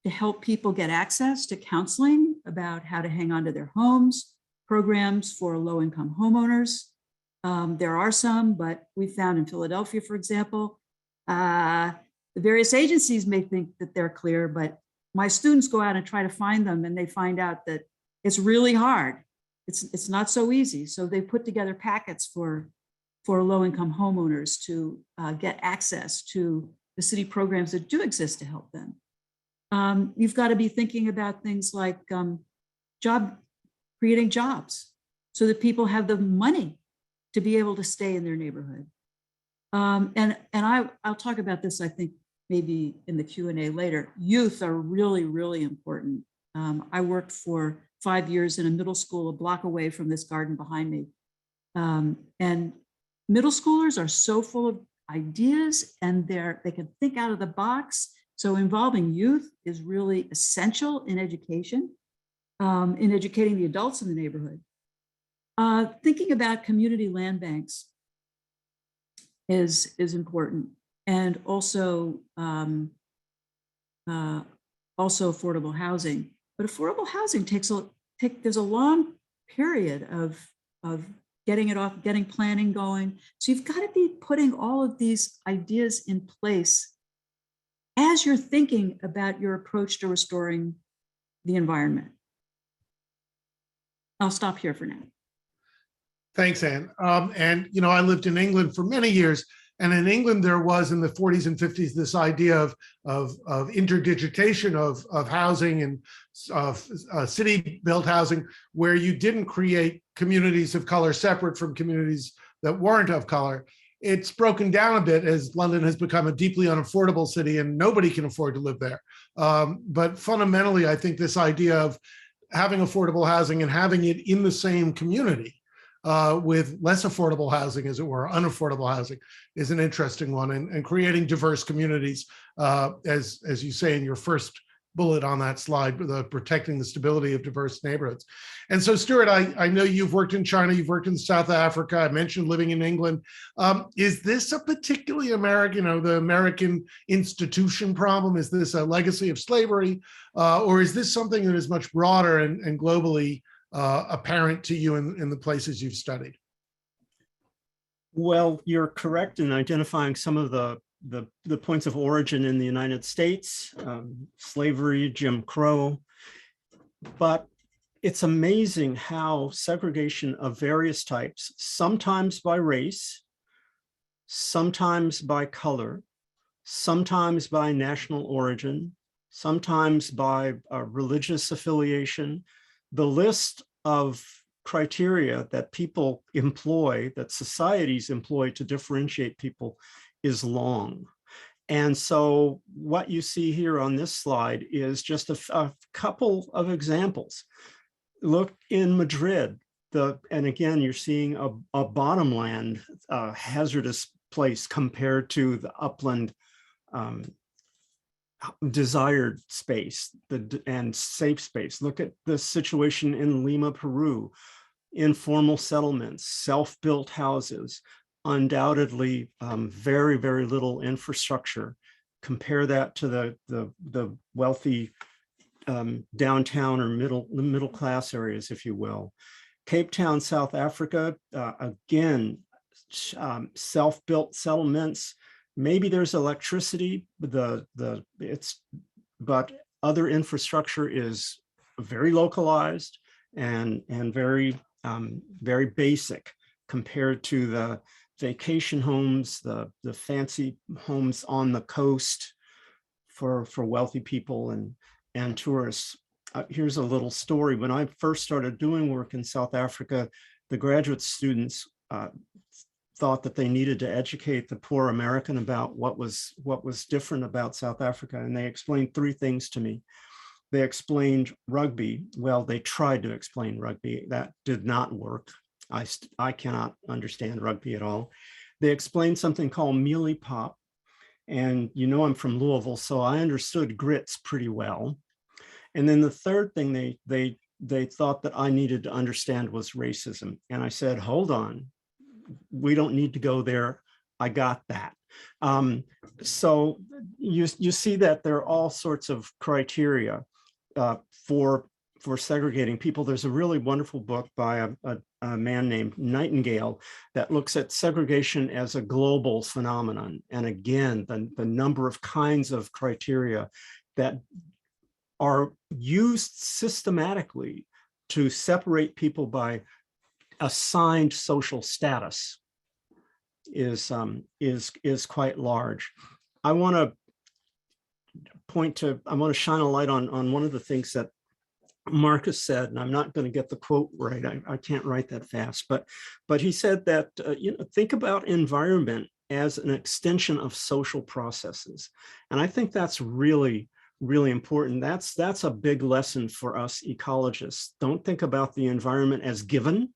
to help people get access to counseling about how to hang on to their homes, programs for low-income homeowners. There are some, but we found in Philadelphia, for example, the various agencies may think that they're clear, but my students go out and try to find them, and they find out that it's really hard. It's not so easy. So they put together packets for low-income homeowners to get access to the city programs that do exist to help them. You've got to be thinking about things like creating jobs so that people have the money to be able to stay in their neighborhood. And I'll talk about this, I think, maybe in the Q&A later. Youth are really, really important. I worked for 5 years in a middle school a block away from this garden behind me. And middle schoolers are so full of ideas, and they can think out of the box. So involving youth is really essential in education, in educating the adults in the neighborhood. Thinking about community land banks is important, and also affordable housing. But affordable housing there's a long period of getting planning going. So you've got to be putting all of these ideas in place as you're thinking about your approach to restoring the environment. I'll stop here for now. Thanks, Anne. And, I lived in England for many years. And in England, there was in the 40s and 50s this idea of interdigitation of housing and city-built housing, where you didn't create communities of color separate from communities that weren't of color. It's broken down a bit as London has become a deeply unaffordable city and nobody can afford to live there. But fundamentally, I think this idea of having affordable housing and having it in the same community with less affordable housing, as it were, unaffordable housing, is an interesting one, and creating diverse communities, as you say in your first bullet on that slide, protecting the stability of diverse neighborhoods. And so, Steward, I know you've worked in China, you've worked in South Africa, I mentioned living in England. Is this a particularly American, the American institution problem? Is this a legacy of slavery? Or is this something that is much broader and globally apparent to you in the places you've studied? Well, you're correct in identifying some of the points of origin in the United States, slavery, Jim Crow. But it's amazing how segregation of various types, sometimes by race, sometimes by color, sometimes by national origin, sometimes by religious affiliation, the list of criteria that people employ, that societies employ to differentiate people, is long. And so what you see here on this slide is just a couple of examples. Look in Madrid, and again, you're seeing a bottomland hazardous place compared to the upland desired space and safe space. Look at the situation in Lima, Peru. Informal settlements, self-built houses, undoubtedly very, very little infrastructure. Compare that to the wealthy downtown or middle class areas, if you will. Cape Town, South Africa, again, self-built settlements. Maybe there's electricity, but other infrastructure is very localized and very very basic compared to the vacation homes, the fancy homes on the coast for wealthy people and tourists. Here's a little story. When I first started doing work in South Africa, the graduate students thought that they needed to educate the poor American about what was different about South Africa. And they explained three things to me. They explained rugby. Well, they tried to explain rugby. That did not work. I cannot understand rugby at all. They explained something called mealie pop. And you know, I'm from Louisville, so I understood grits pretty well. And then the third thing they thought that I needed to understand was racism. And I said, hold on, we don't need to go there. I got that. So you see that there are all sorts of criteria for segregating people. There's a really wonderful book by a man named Nightingale that looks at segregation as a global phenomenon. And again, the number of kinds of criteria that are used systematically to separate people by assigned social status is quite large. I want to shine a light on one of the things that Marcus said, and I'm not going to get the quote right. I can't write that fast, but he said that think about environment as an extension of social processes, and I think that's really important. That's a big lesson for us ecologists. Don't think about the environment as given.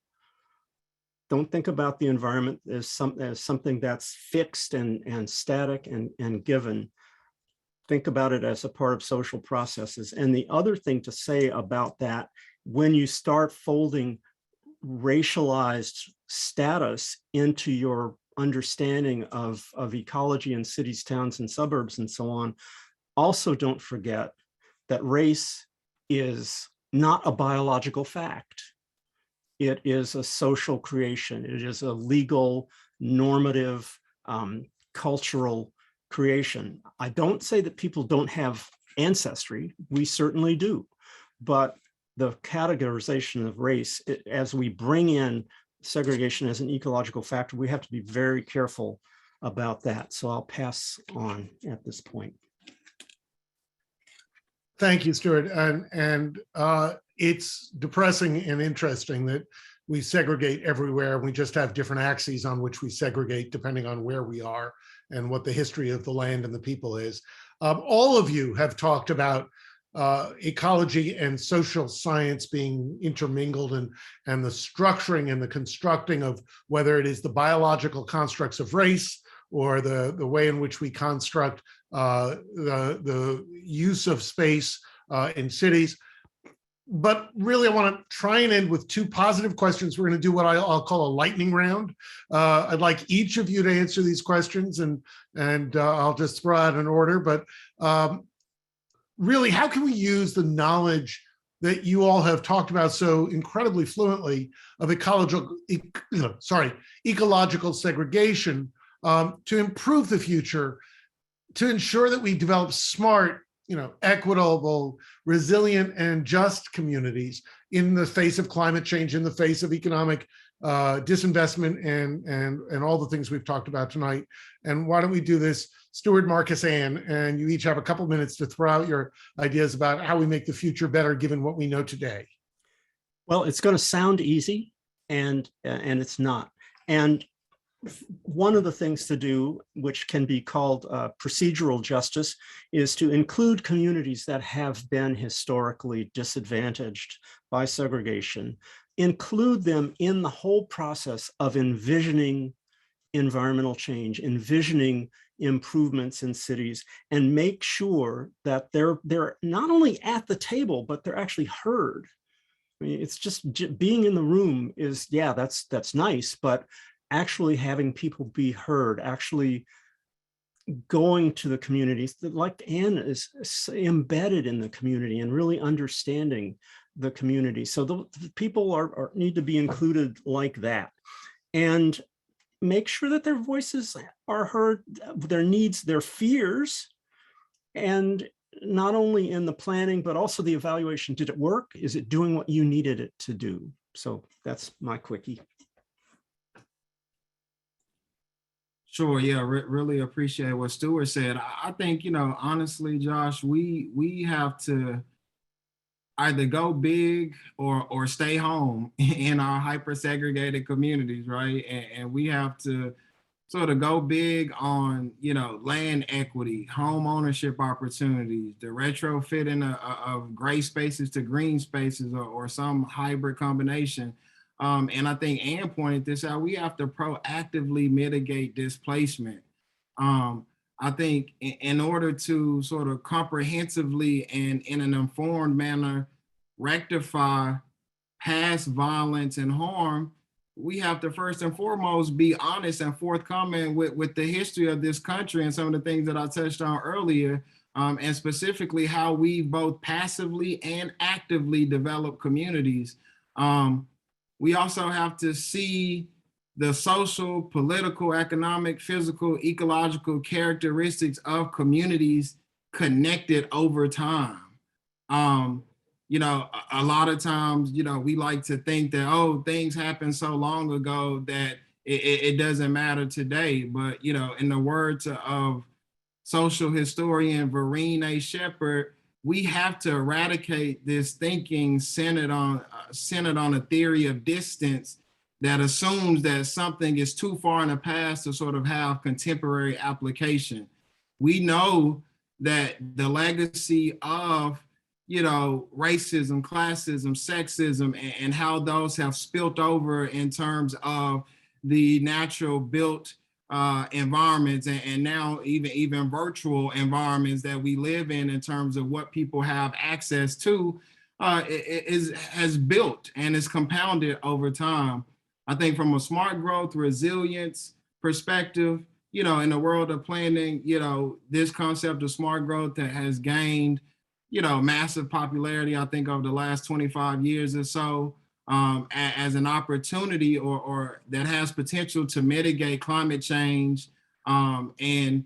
Don't think about the environment as something that's fixed and static and given. Think about it as a part of social processes. And the other thing to say about that, when you start folding racialized status into your understanding of ecology in cities, towns, and suburbs, and so on, also don't forget that race is not a biological fact. It is a social creation. It is a legal, normative, cultural creation. I don't say that people don't have ancestry. We certainly do. But the categorization of race, as we bring in segregation as an ecological factor, we have to be very careful about that. So I'll pass on at this point. Thank you, Steward. And it's depressing and interesting that we segregate everywhere. We just have different axes on which we segregate depending on where we are and what the history of the land and the people is. All of you have talked about ecology and social science being intermingled, and the structuring and the constructing of whether it is the biological constructs of race or the way in which we construct the use of space in cities. But really, I want to try and end with two positive questions. We're going to do what I'll call a lightning round. I'd like each of you to answer these questions, and I'll just throw out an order. But really, how can we use the knowledge that you all have talked about so incredibly fluently of ecological segregation to improve the future, to ensure that we develop smart, equitable, resilient, and just communities in the face of climate change, in the face of economic disinvestment, and all the things we've talked about tonight? And why don't we do this, Steward, Marcus, Ann, and you each have a couple minutes to throw out your ideas about how we make the future better given what we know today. Well, it's going to sound easy, and it's not. And one of the things to do, which can be called procedural justice, is to include communities that have been historically disadvantaged by segregation, include them in the whole process of envisioning environmental change, envisioning improvements in cities, and make sure that they're not only at the table, but they're actually heard. I mean, it's just being in the room is, yeah, that's nice, but actually having people be heard, actually going to the communities, that, like Anne, is embedded in the community and really understanding the community. So the people need to be included like that, and make sure that their voices are heard, their needs, their fears, and not only in the planning, but also the evaluation. Did it work? Is it doing what you needed it to do? So that's my quickie. Sure, yeah, really appreciate what Stewart said. I think, honestly, Josh, we have to either go big or stay home in our hyper segregated communities, right? And we have to sort of go big on, land equity, home ownership opportunities, the retrofitting of gray spaces to green spaces, or some hybrid combination. And I think Ann pointed this out, we have to proactively mitigate displacement. I think in order to sort of comprehensively and in an informed manner rectify past violence and harm, we have to first and foremost be honest and forthcoming with the history of this country and some of the things that I touched on earlier, and specifically how we both passively and actively develop communities. We also have to see the social, political, economic, physical, ecological characteristics of communities connected over time. A lot of times, we like to think that, oh, things happened so long ago that it doesn't matter today. But, in the words of social historian Vereen A. Shepard, we have to eradicate this thinking centered on a theory of distance that assumes that something is too far in the past to sort of have contemporary application. We know that the legacy of, racism, classism, sexism, and how those have spilt over in terms of the natural built environments and now even virtual environments that we live in terms of what people have access to, has built and is compounded over time. I think from a smart growth, resilience perspective, in the world of planning, this concept of smart growth that has gained, massive popularity, I think, over the last 25 years or so, as an opportunity or that has potential to mitigate climate change and,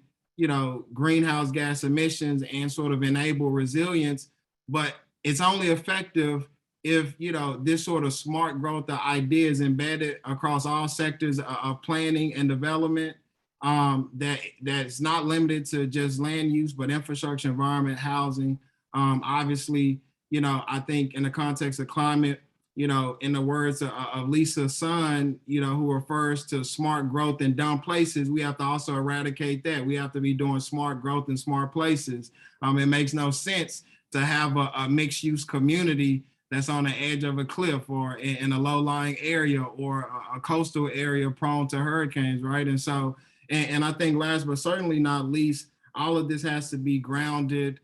greenhouse gas emissions and sort of enable resilience. But it's only effective if, this sort of smart growth, the idea is embedded across all sectors of planning and development, that's not limited to just land use, but infrastructure, environment, housing. Obviously, I think in the context of climate, in the words of Lisa Sun, who refers to smart growth in dumb places, we have to also eradicate that. We have to be doing smart growth in smart places. It makes no sense to have a mixed use community that's on the edge of a cliff or in a low-lying area or a coastal area prone to hurricanes, right? And so, and I think last but certainly not least, all of this has to be grounded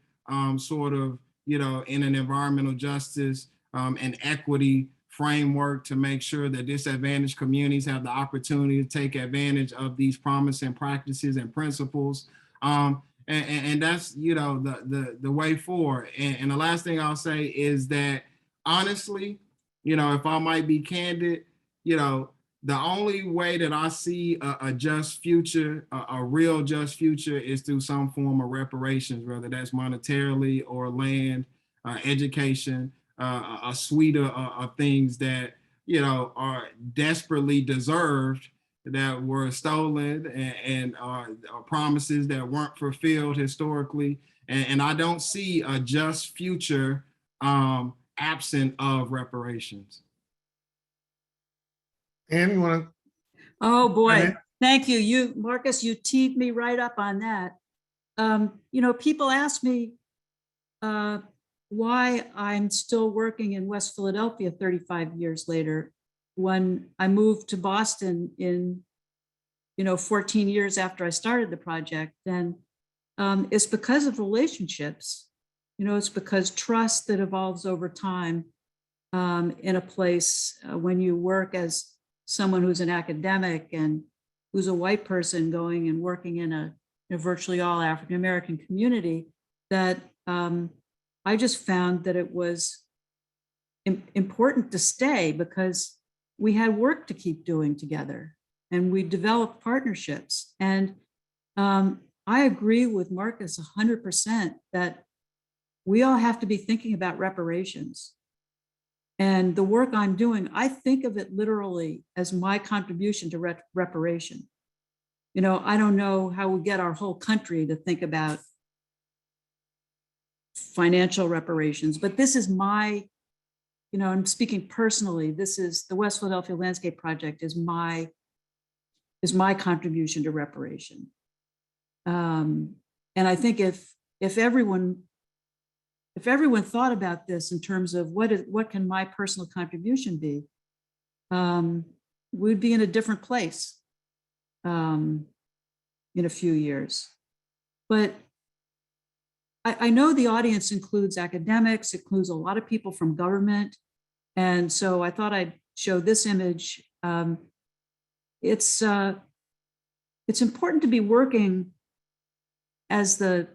sort of, in an environmental justice and equity framework to make sure that disadvantaged communities have the opportunity to take advantage of these promising practices and principles. And that's, the way forward. And the last thing I'll say is that, honestly, if I might be candid, the only way that I see a just future, a real just future, is through some form of reparations, whether that's monetarily or land, education, a suite of things that, are desperately deserved, that were stolen and promises that weren't fulfilled historically. And I don't see a just future absent of reparations. Ann, you want to? Oh, boy. Thank you. Marcus, you teed me right up on that. People ask me why I'm still working in West Philadelphia 35 years later, when I moved to Boston in, 14 years after I started the project. And it's because of relationships. It's because trust that evolves over time in a place when you work as someone who's an academic and who's a white person going and working in a virtually all African-American community, that I just found that it was important to stay because we had work to keep doing together and we developed partnerships. And I agree with Marcus 100% that we all have to be thinking about reparations. And the work I'm doing, I think of it literally as my contribution to reparation. You know, I don't know how we get our whole country to think about financial reparations, but this is my, you know, I'm speaking personally, this is the West Philadelphia Landscape Project is my contribution to reparation. And I think if everyone thought about this in terms of what can my personal contribution be, we'd be in a different place in a few years. But I know the audience includes academics, includes a lot of people from government. And so I thought I'd show this image. It's important to be working as the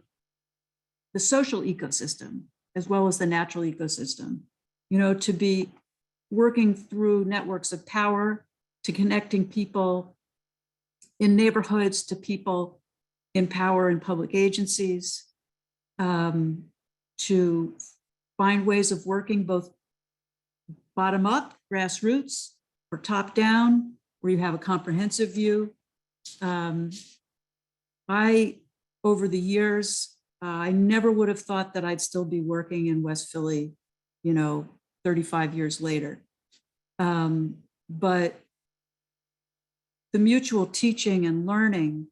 social ecosystem, as well as the natural ecosystem, you know, to be working through networks of power, to connecting people in neighborhoods to people in power and public agencies, to find ways of working both bottom up, grassroots, or top down, where you have a comprehensive view. Over the years, I never would have thought that I'd still be working in West Philly, you know, 35 years later. But the mutual teaching and learning,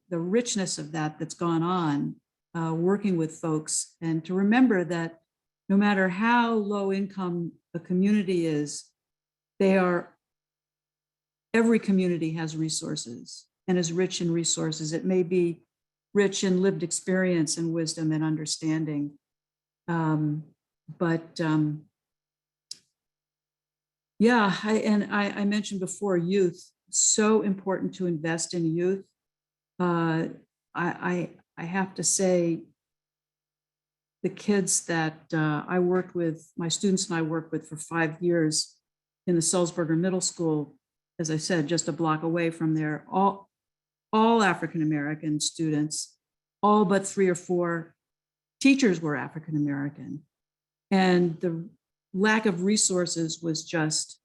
the richness of that's gone on, working with folks, and to remember that no matter how low income a community is, every community has resources and is rich in resources. It may be rich in lived experience and wisdom and understanding. Yeah, I mentioned before youth, so important to invest in youth. I have to say, the kids that I worked with, my students and I worked with for 5 years in the Sulzberger Middle School, as I said, just a block away from there, all African-American students, all but 3 or 4 teachers were African-American. And the lack of resources was just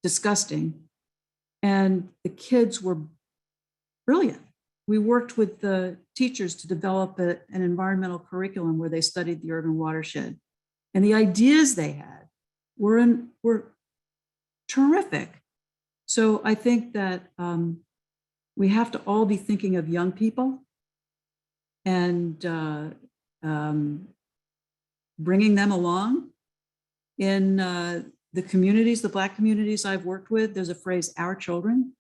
disgusting. And the kids were brilliant. We worked with the teachers to develop an environmental curriculum where they studied the urban watershed. And the ideas they had were terrific. So I think that we have to all be thinking of young people and bringing them along in the communities, the Black communities I've worked with. There's a phrase, our children,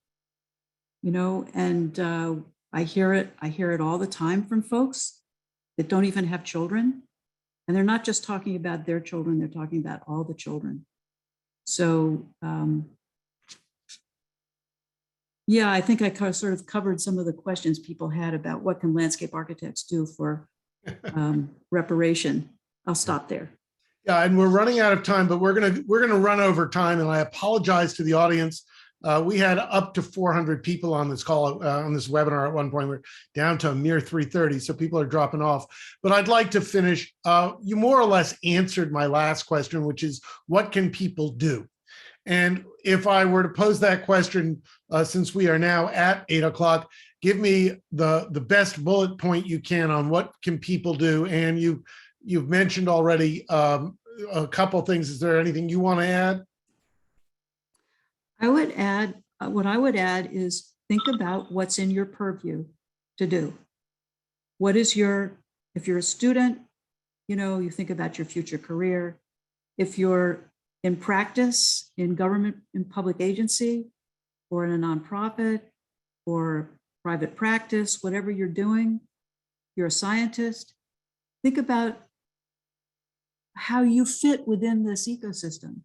you know, and I hear it all the time from folks that don't even have children. And they're not just talking about their children, they're talking about all the children. So yeah, I think I sort of covered some of the questions people had about what can landscape architects do for reparation. I'll stop there. Yeah, and we're running out of time, but we're gonna run over time, and I apologize to the audience. We had up to 400 people on this call, on this webinar at one point. We're down to a mere 330, so people are dropping off. But I'd like to finish. You more or less answered my last question, which is, what can people do? And if I were to pose that question, since we are now at 8 o'clock, give me the best bullet point you can on what can people do. And you've mentioned already a couple things. Is there anything you want to add? I would add, what I would add is think about what's in your purview to do. What is if you're a student, you know, you think about your future career. If you're in practice in government, in public agency, or in a nonprofit, or private practice, whatever you're doing, you're a scientist, think about how you fit within this ecosystem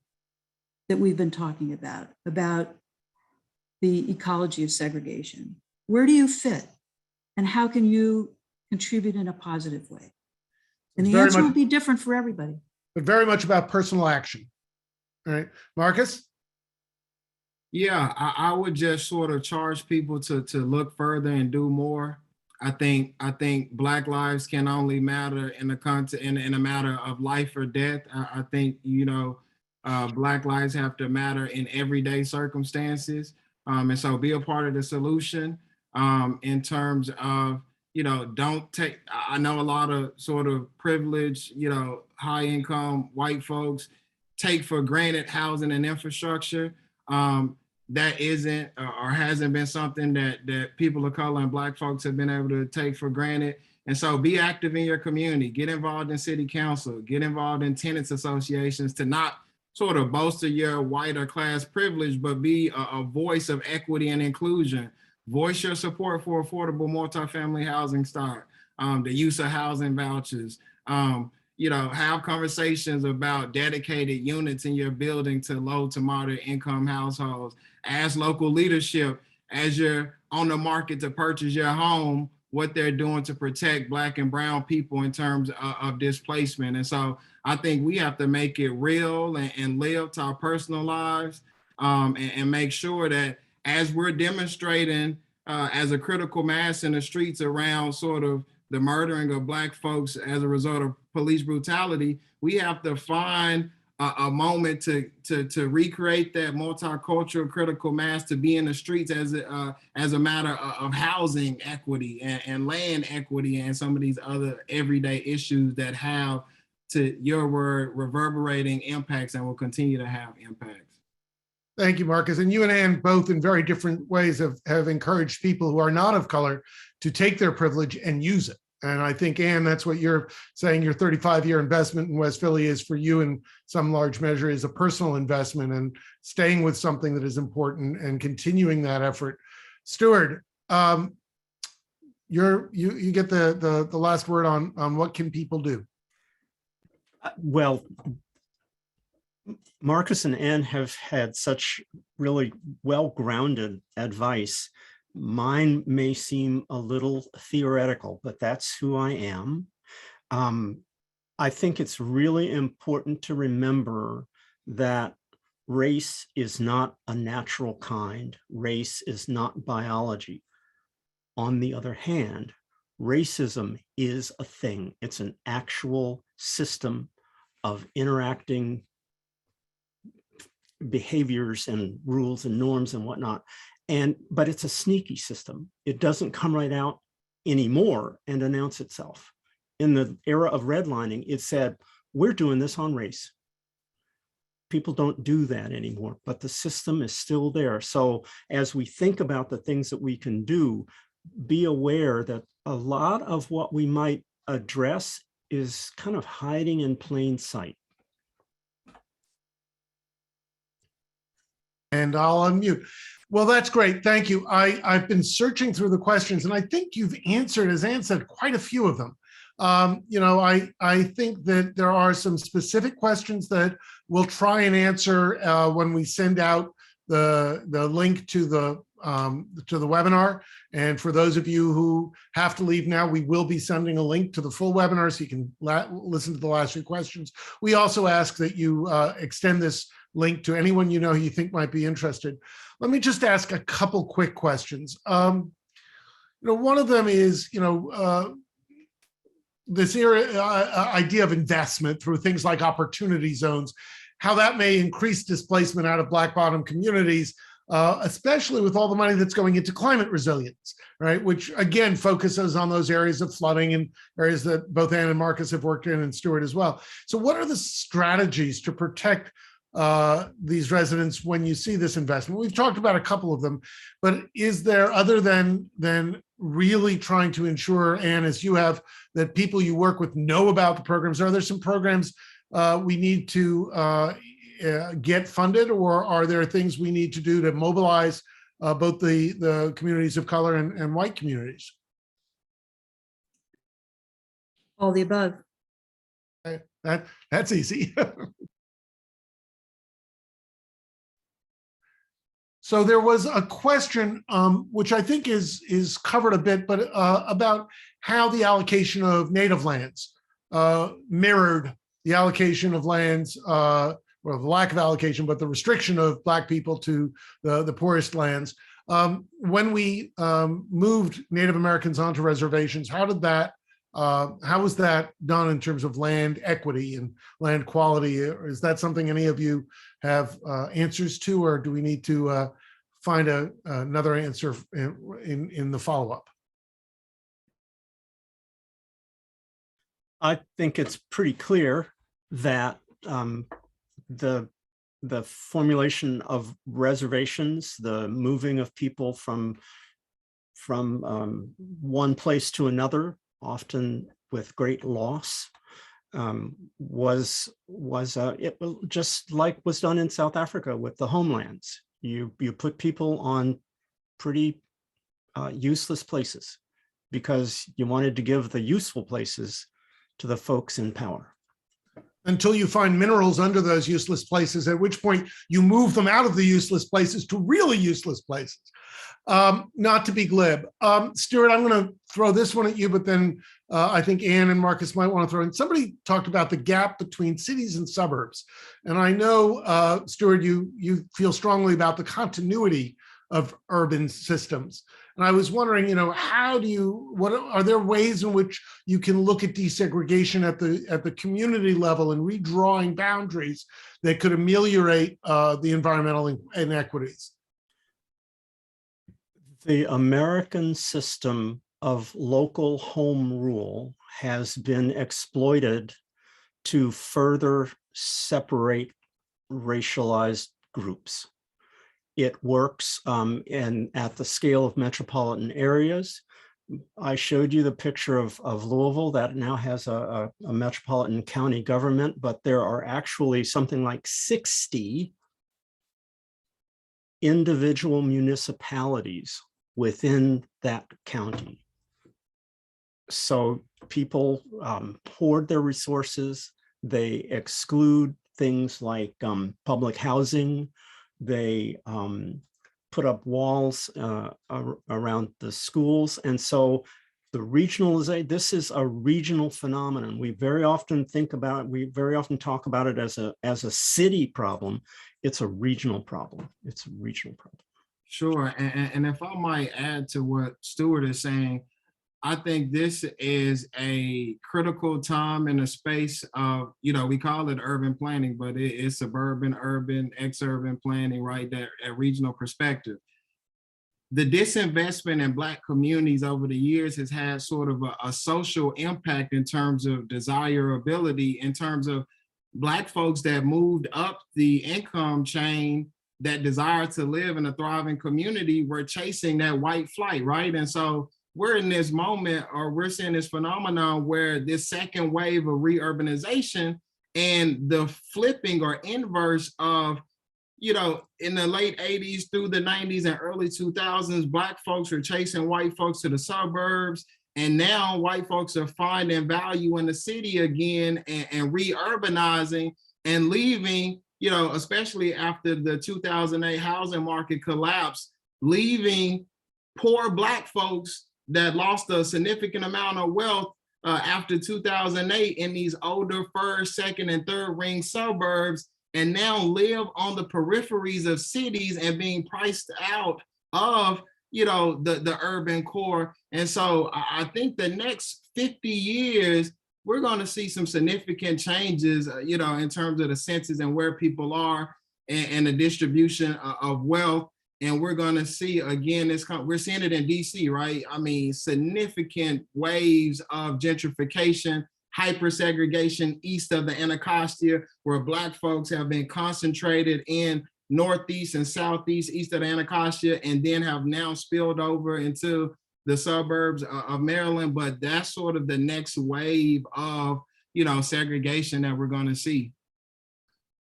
that we've been talking about the ecology of segregation. where do you fit? And how can you contribute in a positive way? And the Very answer much- will be different for everybody. But very much about personal action. All right, Marcus? Yeah, I would just sort of charge people to look further and do more. I think Black lives can only matter in the context in a matter of life or death. I think, you know, Black lives have to matter in everyday circumstances. And so be a part of the solution in terms of, you know, don't take, I know a lot of sort of privileged, you know, high income white folks take for granted housing and infrastructure. That isn't or hasn't been something that people of color and Black folks have been able to take for granted. And so be active in your community, get involved in city council, get involved in tenants associations to not sort of bolster your white or class privilege, but be a voice of equity and inclusion. Voice your support for affordable multifamily housing stock, the use of housing vouchers, you know, have conversations about dedicated units in your building to low to moderate income households. Ask local leadership as you're on the market to purchase your home, what they're doing to protect Black and brown people in terms of displacement. And so I think we have to make it real and live to our personal lives and make sure that as we're demonstrating as a critical mass in the streets around sort of the murdering of Black folks as a result of police brutality, we have to find a moment to recreate that multicultural critical mass to be in the streets as a matter of housing equity and land equity and some of these other everyday issues that have, to your word, reverberating impacts and will continue to have impacts. Thank you, Marcus. And you and Ann both in very different ways have encouraged people who are not of color to take their privilege and use it. And I think, Ann, that's what you're saying, your 35-year investment in West Philly is for you in some large measure is a personal investment and staying with something that is important and continuing that effort. Steward, you get the last word on what can people do? Well, Marcus and Ann have had such really well-grounded advice. Mine may seem a little theoretical, but that's who I am. I think it's really important to remember that race is not a natural kind. Race is not biology. On the other hand, racism is a thing. It's an actual system of interacting behaviors and rules and norms and whatnot. But it's a sneaky system. It doesn't come right out anymore and announce itself. In the era of redlining, it said, we're doing this on race. People don't do that anymore, but the system is still there. So as we think about the things that we can do, be aware that a lot of what we might address is kind of hiding in plain sight. And I'll unmute. Well, that's great. Thank you. I've been searching through the questions, and I think you've answered, as Ann said, quite a few of them. You know, I think that there are some specific questions that we'll try and answer when we send out the link to the webinar. And for those of you who have to leave now, we will be sending a link to the full webinar so you can listen to the last few questions. We also ask that you extend this link to anyone you know who you think might be interested. Let me just ask a couple quick questions. You know, one of them is, you know, this idea of investment through things like opportunity zones, how that may increase displacement out of Black bottom communities, especially with all the money that's going into climate resilience, right? Which again focuses on those areas of flooding and areas that both Ann and Marcus have worked in, and Steward as well. So what are the strategies to protect these residents when you see this investment? We've talked about a couple of them, but is there, other than really trying to ensure, Ann, as you have, that people you work with know about the programs, are there some programs we need to get funded, or are there things we need to do to mobilize both the communities of color and white communities? All the above. Okay. That's easy. So there was a question, which I think is covered a bit, but about how the allocation of native lands mirrored the allocation of lands, or the lack of allocation, but the restriction of Black people to the poorest lands. When we moved Native Americans onto reservations, how was that done in terms of land equity and land quality? Is that something any of you have answers to, or do we need to find another answer in the follow-up? I think it's pretty clear that the formulation of reservations, the moving of people from one place to another, often with great loss, was just like was done in South Africa with the homelands. You put people on pretty useless places because you wanted to give the useful places to the folks in power. Until you find minerals under those useless places, at which point you move them out of the useless places to really useless places. Not to be glib. Steward, I'm going to throw this one at you, but then I think Anne and Marcus might want to throw in. Somebody talked about the gap between cities and suburbs. And I know, Steward, you feel strongly about the continuity of urban systems. And I was wondering, what are there ways in which you can look at desegregation at the community level and redrawing boundaries that could ameliorate the environmental inequities? The American system of local home rule has been exploited to further separate racialized groups. It works at the scale of metropolitan areas. I showed you the picture of Louisville that now has a metropolitan county government, but there are actually something like 60 individual municipalities within that county. So people hoard their resources. They exclude things like public housing. They put up walls around the schools. And so the regionalization, this is a regional phenomenon. We very often talk about it as a city problem. It's a regional problem. It's a regional problem. Sure, and if I might add to what Steward is saying, I think this is a critical time in a space of, we call it urban planning, but it's suburban, urban, ex-urban planning, right? That regional perspective. The disinvestment in Black communities over the years has had sort of a social impact in terms of desirability, in terms of Black folks that moved up the income chain that desire to live in a thriving community were chasing that white flight, right? And so we're in this moment, or we're seeing this phenomenon where this second wave of reurbanization and the flipping or inverse of, in the late 80s through the 90s and early 2000s, Black folks are chasing white folks to the suburbs. And now white folks are finding value in the city again and reurbanizing and leaving, especially after the 2008 housing market collapse, leaving poor Black folks that lost a significant amount of wealth after 2008 in these older first, second, and third ring suburbs, and now live on the peripheries of cities and being priced out of the urban core. And so I think the next 50 years, we're going to see some significant changes, in terms of the census and where people are and the distribution of wealth. And we're going to see, again, we're seeing it in DC, right? I mean, significant waves of gentrification, hyper-segregation east of the Anacostia, where Black folks have been concentrated in Northeast and Southeast, east of the Anacostia, and then have now spilled over into the suburbs of Maryland. But that's sort of the next wave of, segregation that we're going to see.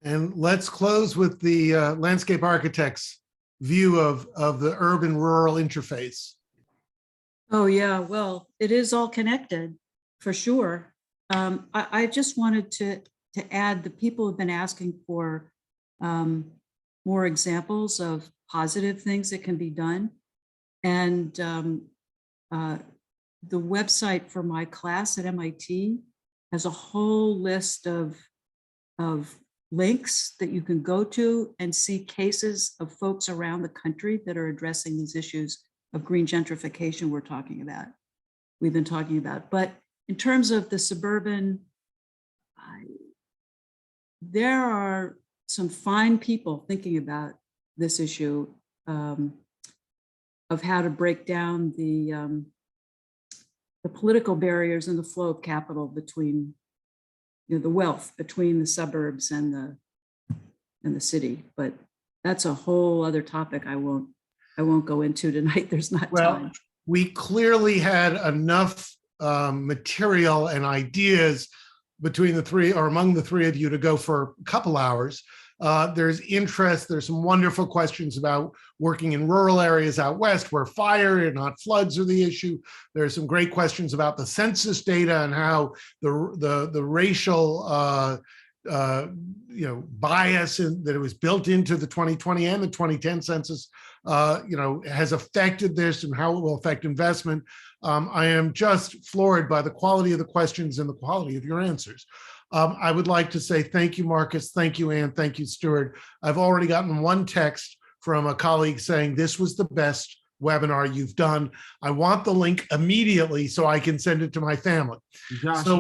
And let's close with the landscape architect's view of the urban-rural interface. Oh, yeah, well, it is all connected, for sure. I just wanted to add, the people have been asking for more examples of positive things that can be done. And the website for my class at MIT has a whole list of links that you can go to and see cases of folks around the country that are addressing these issues of green gentrification we've been talking about. But in terms of the suburban, there are some fine people thinking about this issue of how to break down the political barriers and the flow of capital between, the wealth between the suburbs and the city. But that's a whole other topic I won't go into tonight. There's not time. We clearly had enough material and ideas between the three, or among the three of you, to go for a couple hours. There's interest. There's some wonderful questions about working in rural areas out west where fire and not floods are the issue. There's some great questions about the census data and how the racial bias that it was built into the 2020 and the 2010 census has affected this and how it will affect investment. I am just floored by the quality of the questions and the quality of your answers. I would like to say thank you, Marcus. Thank you, Ann. Thank you, Steward. I've already gotten one text from a colleague saying this was the best webinar you've done. I want the link immediately so I can send it to my family. Josh, so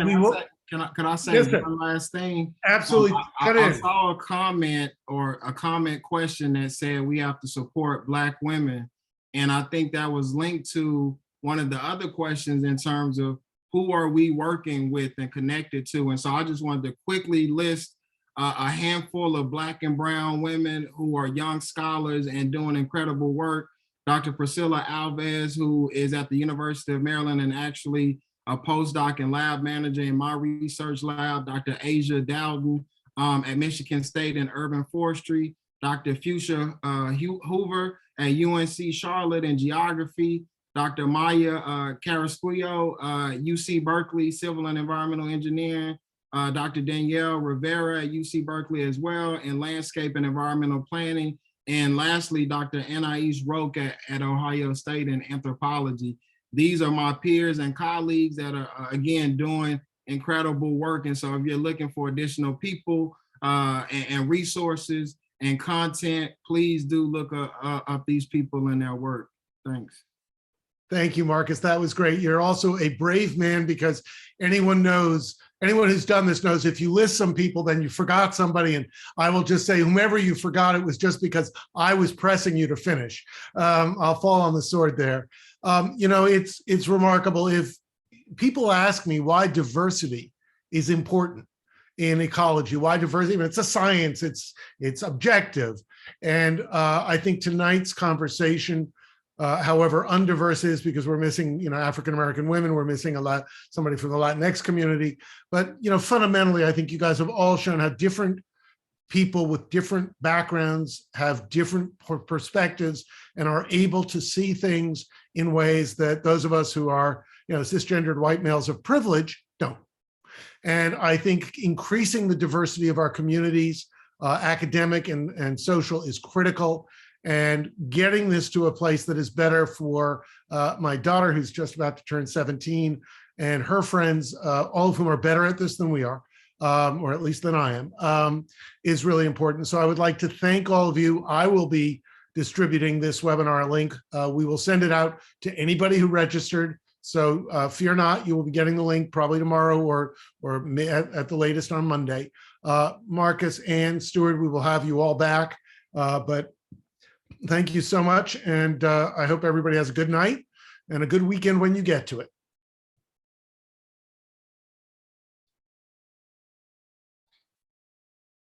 can I say one last thing? Absolutely. I saw a comment or a comment question that said we have to support Black women. And I think that was linked to one of the other questions in terms of who are we working with and connected to? And so I just wanted to quickly list a handful of Black and brown women who are young scholars and doing incredible work. Dr. Priscilla Alves, who is at the University of Maryland and actually a postdoc and lab manager in my research lab. Dr. Asia Dowden at Michigan State in urban forestry. Dr. Fuchsia Hoover at UNC Charlotte in geography. Dr. Maya Carrasquillo, UC Berkeley, civil and environmental engineering. Dr. Danielle Rivera at UC Berkeley as well in landscape and environmental planning. And lastly, Dr. Anais Roque at Ohio State in anthropology. These are my peers and colleagues that are, again, doing incredible work. And so if you're looking for additional people and resources and content, please do look up these people and their work. Thanks. Thank you, Marcus. That was great. You're also a brave man, because anyone who's done this knows if you list some people, then you forgot somebody. And I will just say, whomever you forgot, it was just because I was pressing you to finish. I'll fall on the sword there. It's remarkable. If people ask me why diversity is important in ecology, why diversity, it's a science, it's objective. And I think tonight's conversation, however undiverse it is, because we're missing, African-American women, we're missing somebody from the Latinx community. But, fundamentally, I think you guys have all shown how different people with different backgrounds have different perspectives and are able to see things in ways that those of us who are, cisgendered white males of privilege don't. And I think increasing the diversity of our communities, academic and social, is critical. And getting this to a place that is better for my daughter, who's just about to turn 17, and her friends, all of whom are better at this than we are, or at least than I am, is really important. So I would like to thank all of you. I will be distributing this webinar link. We will send it out to anybody who registered. So fear not, you will be getting the link probably tomorrow or at the latest on Monday. Marcus and Steward, we will have you all back. But thank you so much. And I hope everybody has a good night and a good weekend when you get to it.